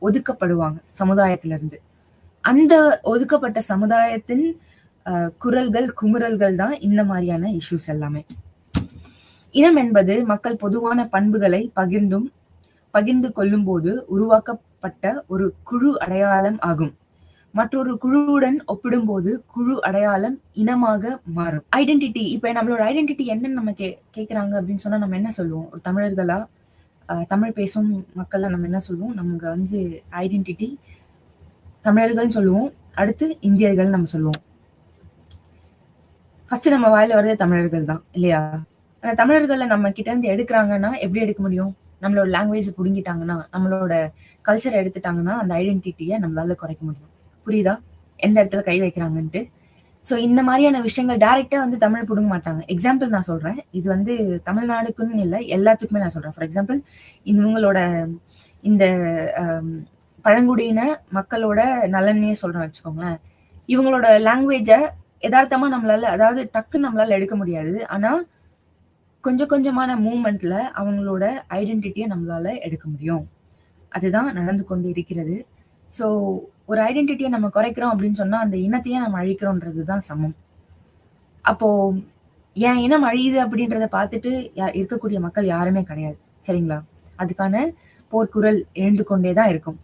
ஒதுக்கப்படுவாங்க சமுதாயத்துல இருந்து. அந்த ஒதுக்கப்பட்ட சமுதாயத்தின் குமுறல்கள் தான் இந்த மாதிரியான இஷ்யூஸ் எல்லாமே. இனம் என்பது மக்கள் பொதுவான பண்புகளை பகிர்ந்து கொள்ளும் போது உருவாக்கப்பட்ட ஒரு குழு அடையாளம் ஆகும். மற்றொரு குழுவுடன் ஒப்பிடும்போது குழு அடையாளம் இனமாக மாறும். ஐடென்டிட்டி, இப்ப நம்மளோட ஐடென்டிட்டி என்னன்னு நம்ம கேக்குறாங்க அப்படின்னு சொன்னா நம்ம என்ன சொல்லுவோம்? ஒரு தமிழர்களா, தமிழ் பேசும் மக்கள்ல நம்ம என்ன சொல்லுவோம்? நமக்கு வந்து ஐடென்டிட்டி தமிழர்கள் சொல்லுவோம், அடுத்து இந்தியர்கள் நம்ம சொல்லுவோம். ஃபர்ஸ்ட் நம்ம வாயில வர்றது தமிழர்கள் தான் இல்லையா? அந்த தமிழர்களை நம்ம கிட்ட இருந்து எடுக்கிறாங்கன்னா எப்படி எடுக்க முடியும்? நம்மளோட லாங்குவேஜ் புடுங்கிட்டாங்கன்னா, நம்மளோட கல்ச்சரை எடுத்துட்டாங்கன்னா அந்த ஐடென்டிட்டியை நம்மளால குறைக்க முடியும். புரியுதா எந்த இடத்துல கை வைக்கிறாங்கன்ட்டு? ஸோ இந்த மாதிரியான விஷயங்கள் டைரக்டா வந்து தமிழ் புடுங்க மாட்டாங்க. எக்ஸாம்பிள் நான் சொல்றேன். இது வந்து தமிழ்நாடுக்குன்னு இல்ல, எல்லாத்துக்குமே நான் சொல்றேன். ஃபார் எக்ஸாம்பிள் இவங்களோட இந்த அம் பழங்குடியின மக்களோட நலனையே சொல்றேன்னு வச்சுக்கோங்களேன். இவங்களோட லாங்குவேஜ எதார்த்தமா நம்மளால அதாவது டக்குன்னு நம்மளால எடுக்க முடியாது. ஆனா, கொஞ்சம் கொஞ்சமான மூவ்மெண்ட்ல அவங்களோட ஐடென்டிட்டிய நம்மளால எடுக்க முடியும். அதுதான் நடந்து கொண்டு இருக்கிறது. ஸோ ஒரு ஐடென்டிட்டிய நம்ம குறைக்கிறோம் அப்படின்னு சொன்னா, அந்த இனத்தையே நம்ம அழிக்கிறோன்றது தான் சமம். அப்போ என் இனம் அழியுது அப்படின்றத பார்த்துட்டு இருக்கக்கூடிய மக்கள் யாருமே கிடையாது. சரிங்களா? அதுக்கான போர்க்குரல் எழுந்து கொண்டே தான் இருக்கும்.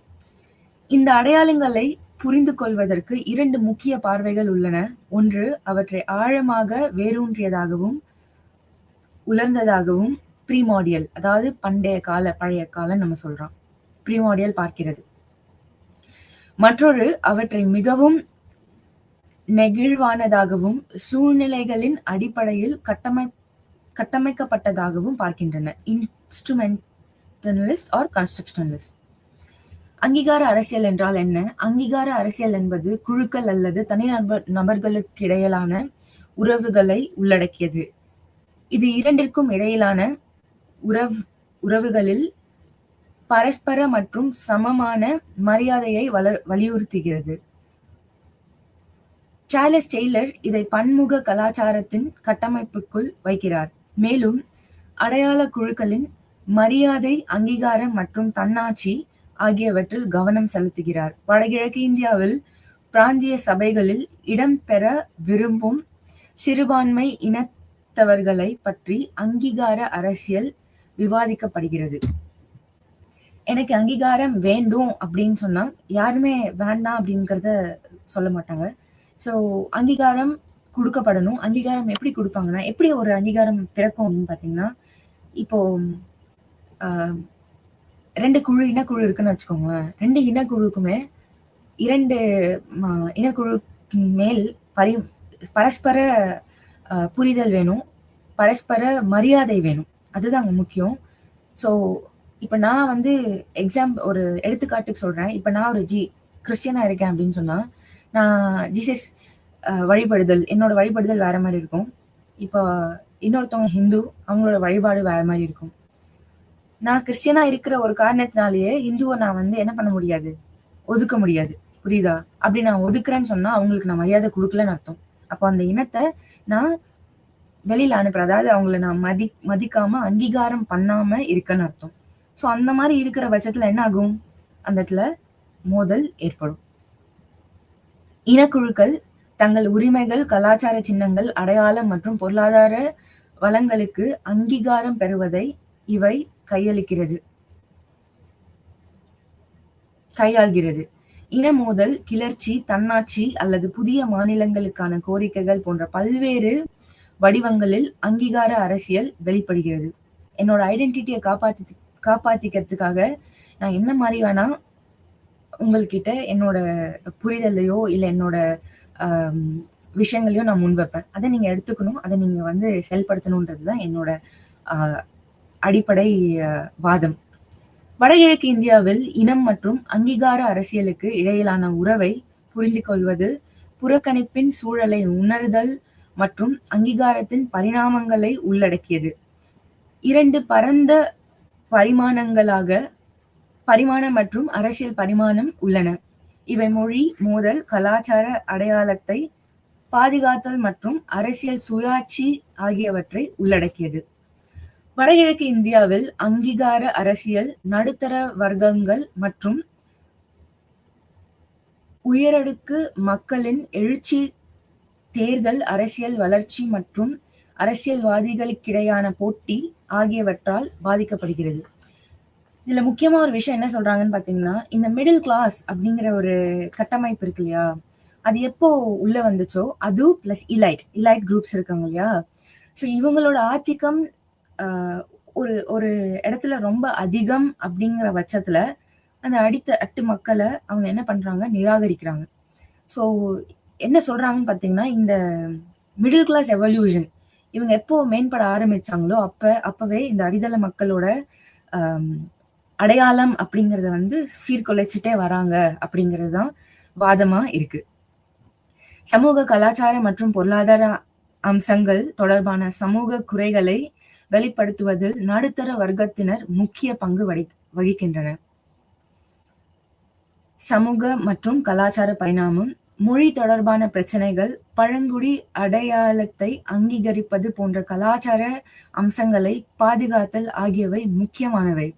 இந்த அடையாளங்களை புரிந்து கொள்வதற்கு 2 முக்கிய பார்வைகள் உள்ளன. ஒன்று, அவற்றை ஆழமாக வேரூன்றியதாகவும், உலர்ந்ததாகவும் ப்ரீமார்டியல் அதாவது பண்டைய கால, பழைய காலம் நம்ம சொல்றோம். ப்ரீமார்டியல் பார்க்கிறது. மற்றொரு, அவற்றை மிகவும் நெகிழ்வானதாகவும், சூழ்நிலைகளின் அடிப்படையில் கட்டமைக்கப்பட்டதாகவும் பார்க்கின்றன. இன்ஸ்ட்ருமென்டலிஸ்ட் ஆர் கன்ஸ்ட்ரக்ஷனலிஸ்ட். அங்கீகார அரசியல் என்றால் என்ன? அங்கீகார அரசியல் என்பது குழுக்கள் அல்லது நபர்களுக்கிடையிலான உறவுகளை உள்ளடக்கியது. இது இரண்டிற்கும் இடையிலான உறவுகளில் பரஸ்பர மற்றும் சமமான மரியாதையை வலியுறுத்துகிறது. சார்லஸ் டெய்லர் இதை பன்முக கலாச்சாரத்தின் கட்டமைப்புக்குள் வைக்கிறார். மேலும் அடையாள குழுக்களின் மரியாதை, அங்கீகாரம் மற்றும் தன்னாட்சி ஆகியவற்றில் கவனம் செலுத்துகிறார். வடகிழக்கு இந்தியாவில் பிராந்திய சபைகளில் இடம்பெற விரும்பும் சிறுபான்மை இனத்தவர்களை பற்றி அங்கீகார அரசியல் விவாதிக்கப்படுகிறது. எனக்கு அங்கீகாரம் வேண்டும் அப்படின்னு சொன்னா யாருமே வேண்டாம் அப்படிங்கிறத சொல்ல மாட்டாங்க. ஸோ அங்கீகாரம் கொடுக்கப்படணும். அங்கீகாரம் எப்படி கொடுப்பாங்கன்னா, எப்படி ஒரு அங்கீகாரம் பிறக்கும் அப்படின்னு பார்த்தீங்கன்னா, இப்போ 2 இனக்குழு இருக்குன்னு வச்சுக்கோங்களேன். 2 இனக்குழுக்குமே 2 இனக்குழுக்கு மேல் பரஸ்பர புரிதல் வேணும். பரஸ்பர மரியாதை வேணும். அதுதான் அங்க முக்கியம். ஸோ இப்ப நான் வந்து ஒரு எடுத்துக்காட்டுக்கு சொல்றேன். இப்ப நான் ஒரு கிறிஸ்டியனா இருக்கேன் அப்படின்னு சொன்னா, நான் ஜீசஸ் வழிபடுதல், என்னோட வழிபடுதல் வேற மாதிரி இருக்கும். இப்போ இன்னொருத்தவங்க ஹிந்து, அவங்களோட வழிபாடு வேற மாதிரி இருக்கும். நான் கிறிஸ்டியனா இருக்கிற ஒரு காரணத்தினாலேயே இந்துவை நான் வந்து என்ன பண்ண முடியாது, ஒதுக்க முடியாது. புரியுதா? அப்படி நான் ஒதுக்குறேன்னு சொன்னா அவங்களுக்கு நான் மரியாதை கொடுக்கலன்னு அர்த்தம். அப்போ அந்த இனத்தை நான் வெளியில அனுப்புறேன். அதாவது அவங்கள நான் மதிக்காம அங்கீகாரம் பண்ணாம இருக்கன்னு அர்த்தம். ஸோ அந்த மாதிரி இருக்கிற பட்சத்துல என்ன ஆகும்? அந்த இடத்துல மோதல் ஏற்படும். இனக்குழுக்கள் தங்கள் உரிமைகள், கலாச்சார சின்னங்கள், அடையாளம் மற்றும் பொருளாதார வளங்களுக்கு அங்கீகாரம் பெறுவதை இவை கையாள்கிறது. இன மோதல், கிளர்ச்சி, தன்னாட்சி அல்லது புதிய மாநிலங்களுக்கான கோரிக்கைகள் போன்ற பல்வேறு வடிவங்களில் அங்கீகார அரசியல் வெளிப்படுகிறது. என்னோட ஐடென்டிட்டியை காப்பாத்திக்கிறதுக்காக நான் என்ன மாதிரி வேணா உங்கள்கிட்ட என்னோட புரிதலையோ இல்லை என்னோட விஷயங்களையும் நான் முன்வைப்பேன். அதை நீங்க எடுத்துக்கணும். அதை நீங்க வந்து செயல்படுத்தணுன்றதுதான் என்னோட அடிப்படை வாதம். வடகிழக்கு இந்தியாவில் இனம் மற்றும் அங்கீகார அரசியலுக்கு இடையிலான உறவை புரிந்து கொள்வது, புறக்கணிப்பின் சூழலை உணர்தல் மற்றும் அங்கீகாரத்தின் பரிணாமங்களை உள்ளடக்கியது. 2 பரந்த பரிமாணம் மற்றும் அரசியல் பரிமாணம் உள்ளன. இவை மொழி மோதல், கலாச்சார அடையாளத்தை பாதுகாத்தல் மற்றும் அரசியல் சுயாட்சி ஆகியவற்றை உள்ளடக்கியது. வடகிழக்கு இந்தியாவில் அங்கீகார அரசியல் நடுத்தர வர்க்கங்கள் மற்றும் உயரடுக்கு மக்களின் எழுச்சி, தேர்தல், அரசியல் வளர்ச்சி மற்றும் அரசியல்வாதிகளுக்கிடையான போட்டி ஆகியவற்றால் பாதிக்கப்படுகிறது. இதுல முக்கியமா ஒரு விஷயம் என்ன சொல்றாங்கன்னு பாத்தீங்கன்னா, இந்த மிடில் கிளாஸ் அப்படிங்கிற ஒரு கட்டமைப்பு இருக்கு இல்லையா, அது எப்போ உள்ள வந்துச்சோ அது பிளஸ் இலைட் குரூப்ஸ் இருக்காங்க இல்லையா, ஸோ இவங்களோட ஆதிக்கம் ஒரு இடத்துல ரொம்ப அதிகம் அப்படிங்கிற பட்சத்துல அந்த அட்டு மக்களை அவங்க என்ன பண்றாங்க, நிராகரிக்கிறாங்க. ஸோ என்ன சொல்றாங்கன்னு பாத்தீங்கன்னா, இந்த மிடில் கிளாஸ் எவல்யூஷன் இவங்க எப்போ மேம்பட ஆரம்பிச்சாங்களோ அப்பவே இந்த அடித்தள மக்களோட அடையாளம் அப்படிங்கறத வந்து சீர்குலைச்சிட்டே வராங்க அப்படிங்கிறது தான் வாதமா இருக்கு. சமூக, கலாச்சார மற்றும் பொருளாதார அம்சங்கள் தொடர்பான சமூக குறைகளை வெளிப்படுத்துவதில் நடுத்தர வர்க்கத்தினர் முக்கிய பங்கு வகிக்கின்றனர். சமூக மற்றும் கலாச்சார பரிணாமம், மொழி தொடர்பான பிரச்சனைகள், பழங்குடி அடையாளத்தை அங்கீகரிப்பது போன்ற கலாச்சார அம்சங்களை பாதுகாத்தல் ஆகியவை முக்கியமானவை.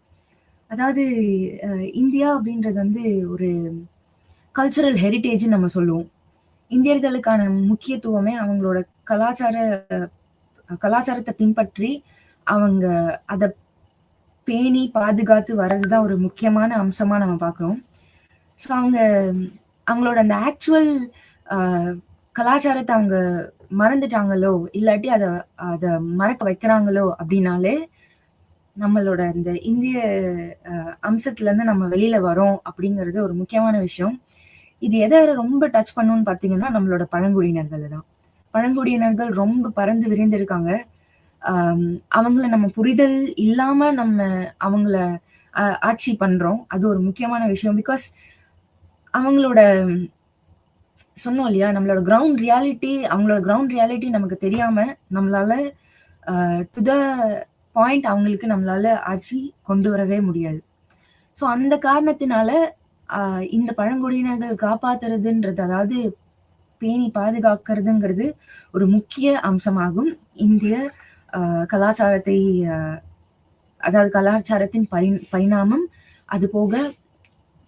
அதாவது இந்தியா அப்படின்றது வந்து ஒரு கல்ச்சுரல் ஹெரிட்டேஜ்ன்னு நம்ம சொல்லுவோம். இந்தியர்களுக்கான முக்கியத்துவமே அவங்களோட கலாச்சாரத்தை பின்பற்றி அவங்க அதை பேணி பாதுகாத்து வர்றதுதான் ஒரு முக்கியமான அம்சமா நம்ம பார்க்கிறோம். ஸோ அவங்களோட அந்த ஆக்சுவல் கலாச்சாரத்தை அவங்க மறந்துட்டாங்களோ இல்லாட்டி அதை மறக்க வைக்கிறாங்களோ அப்படின்னாலே நம்மளோட இந்த இந்திய அம்சத்துல இருந்து நம்ம வெளியில வரோம் அப்படிங்கிறது ஒரு முக்கியமான விஷயம். இது எதை ரொம்ப டச் பண்ணுன்னு பார்த்தீங்கன்னா நம்மளோட பழங்குடியினர்கள் தான். பழங்குடியினர்கள் ரொம்ப பறந்து விரிந்திருக்காங்க. அவங்கள நம்ம புரிதல் இல்லாம நம்ம அவங்கள ஆட்சி பண்றோம். அது ஒரு முக்கியமான விஷயம். பிகாஸ் அவங்களோட சொன்னோம் இல்லையா, நம்மளோட அவங்களோட கிரவுண்ட் ரியாலிட்டி நமக்கு தெரியாம நம்மளால டு த பாயிண்ட் அவங்களுக்கு நம்மளால ஆட்சி கொண்டு வரவே முடியாது. ஸோ அந்த காரணத்தினால இந்த பழங்குடியினர்கள் காப்பாத்துறதுன்றது, அதாவது பேணி பாதுகாக்கிறதுங்கிறது ஒரு முக்கிய அம்சமாகும் இந்திய கலாச்சாரத்தை, அதாவது கலாச்சாரத்தின் பரிணாமம், அது போக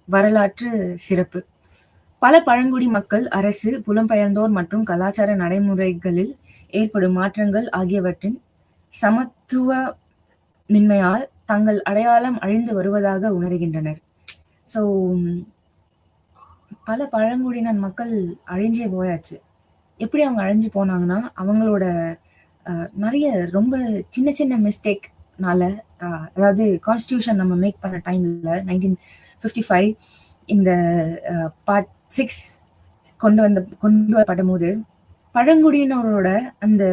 வரலாற்று சிறப்பு. பல பழங்குடி மக்கள், அரசு, புலம்பெயர்ந்தோர் மற்றும் கலாச்சார நடைமுறைகளில் ஏற்படும் மாற்றங்கள் ஆகியவற்றின் சமத்துவமின்மையால் தங்கள் அடையாளம் அழிந்து வருவதாக உணர்கின்றனர். ஸோ பல பழங்குடியினர் மக்கள் அழிஞ்சே போயாச்சு. எப்படி அவங்க அழிஞ்சு போனாங்கன்னா அவங்களோட நிறைய ரொம்ப சின்ன சின்ன மிஸ்டேக்னால, அதாவது கான்ஸ்டியூஷன் நம்ம மேக் பண்ண டைம்ல 1955 இந்த பார்ட் 6 கொண்டு வரப்படும் போது பழங்குடியினரோட அந்த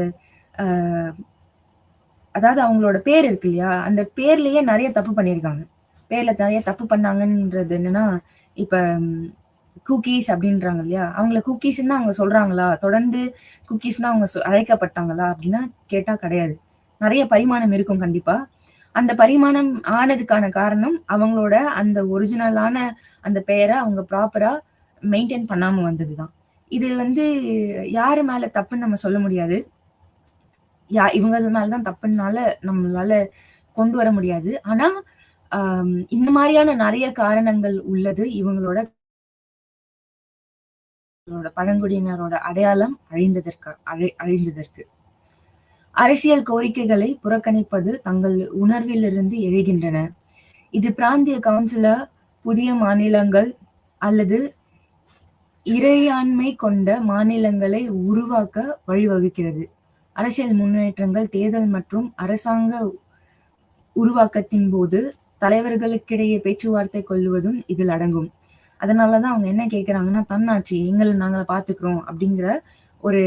அதாவது அவங்களோட பேர் இருக்கு இல்லையா, அந்த பேர்லயே நிறைய தப்பு பண்ணியிருக்காங்க. பேர்ல நிறைய தப்பு பண்ணாங்கன்றது என்னன்னா, இப்ப குக்கீஸ் அப்படின்றாங்க இல்லையா, அவங்கள குக்கீஸ்ன்னு அவங்க சொல்றாங்களா, தொடர்ந்து குக்கீஸ்னா அவங்க அழைக்கப்பட்டாங்களா அப்படின்னா கேட்டா கிடையாது. நிறைய பரிமாணம் இருக்கும் கண்டிப்பா. அந்த பரிமாணம் ஆனதுக்கான காரணம் அவங்களோட அந்த ஒரிஜினலான அந்த பெயரை அவங்க ப்ராப்பரா மெயின்டைன் பண்ணாம வந்ததுதான். இது வந்து யாரு மேல தப்புன்னு நம்ம சொல்ல முடியாது. இவங்க மேலதான் தப்புனால நம்மளால கொண்டு வர முடியாது. ஆனா இந்த மாதிரியான நிறைய காரணங்கள் உள்ளது இவங்களோட பழங்குடியினரோட அடையாளம் அழிந்ததற்கு. அரசியல் கோரிக்கைகளை புறக்கணிப்பது தங்கள் உணர்விலிருந்து எழுகின்றன. இது பிராந்திய கவுன்சிலர், புதிய மாநிலங்கள் அல்லது இறையாண்மை கொண்ட மாநிலங்களை உருவாக்க வழிவகுக்கிறது. அரசியல் முன்னேற்றங்கள், தேர்தல் மற்றும் அரசாங்க உருவாக்கத்தின் போது தலைவர்களுக்கிடையே பேச்சுவார்த்தை கொள்வதும் இதில் அடங்கும். அதனாலதான் அவங்க என்ன கேட்கிறாங்கன்னா, தன்னாட்சி, எங்களை நாங்களை பார்த்துக்கிறோம் அப்படிங்கிற ஒரு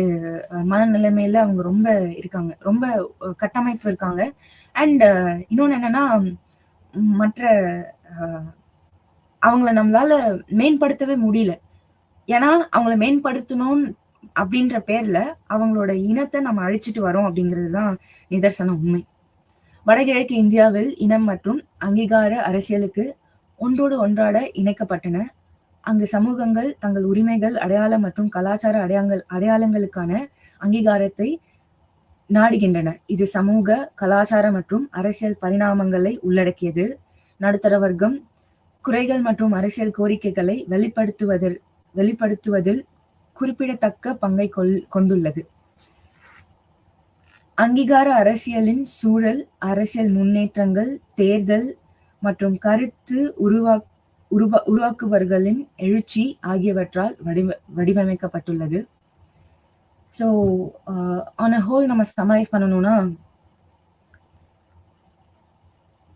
மனநிலைமையில அவங்க ரொம்ப இருக்காங்க, ரொம்ப கட்டமைப்பு இருக்காங்க. அண்ட் இன்னொன்னு என்னன்னா, மற்ற அவங்கள நம்மளால மேம்படுத்தவே முடியல. ஏன்னா அவங்கள மேம்படுத்தணும் அப்படின்ற பேர்ல அவங்களோட இனத்தை நம்ம அழிச்சிட்டு வரோம் அப்படிங்கிறதுதான் நிதர்சன உண்மை. வடகிழக்கு இந்தியாவில் இனம் மற்றும் அங்கீகார அரசியலுக்கு ஒன்றோடு ஒன்றாட இணைக்கப்பட்டன. அங்கு சமூகங்கள் தங்கள் உரிமைகள், அடையாளம் மற்றும் கலாச்சார அடையாளங்களுக்கான அங்கீகாரத்தை நாடுகின்றன. இது சமூக, கலாச்சார மற்றும் அரசியல் பரிணாமங்களை உள்ளடக்கியது. நடுத்தர வர்க்கம் குறைகள் மற்றும் அரசியல் கோரிக்கைகளை வெளிப்படுத்துவதில் குறிப்பிடத்தக்க பங்கை கொண்டுள்ளது. அங்கீகார அரசியலின் சூழல், அரசியல் முன்னேற்றங்கள், தேர்தல் மற்றும் கருத்து உருவாக்குவர்களின் எழுச்சி ஆகியவற்றால் வடிவமைக்கப்பட்டுள்ளது. ஸோ ஆன் அ ஹோல் நம்ம சமரைஸ் பண்ணணும்னா,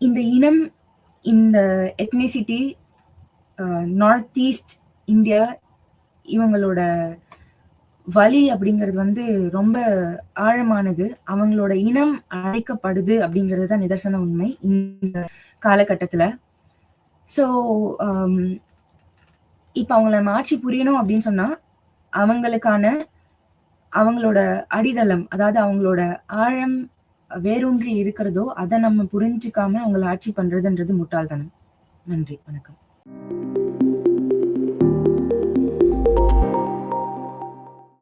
இந்த இனம், இந்த எத்னிசிட்டி, நார்த் ஈஸ்ட் இந்தியா, இவங்களோட வலி அப்படிங்கிறது வந்து ரொம்ப ஆழமானது. அவங்களோட இனம் அழைக்கப்படுது அப்படிங்கிறது தான் நிதர்சன உண்மை இந்த காலகட்டத்துல. ஸோ இப்ப அவங்கள நம்ம ஆட்சி புரியணும் அப்படின்னு சொன்னா அவங்களுக்கான அவங்களோட அடித்தளம், அதாவது அவங்களோட ஆழம் வேரூன்றி இருக்கிறதோ, அத நம்ம புரிஞ்சுக்காம அவங்கள ஆட்சி பண்றதுன்றது முட்டாள்தனம். நன்றி, வணக்கம்.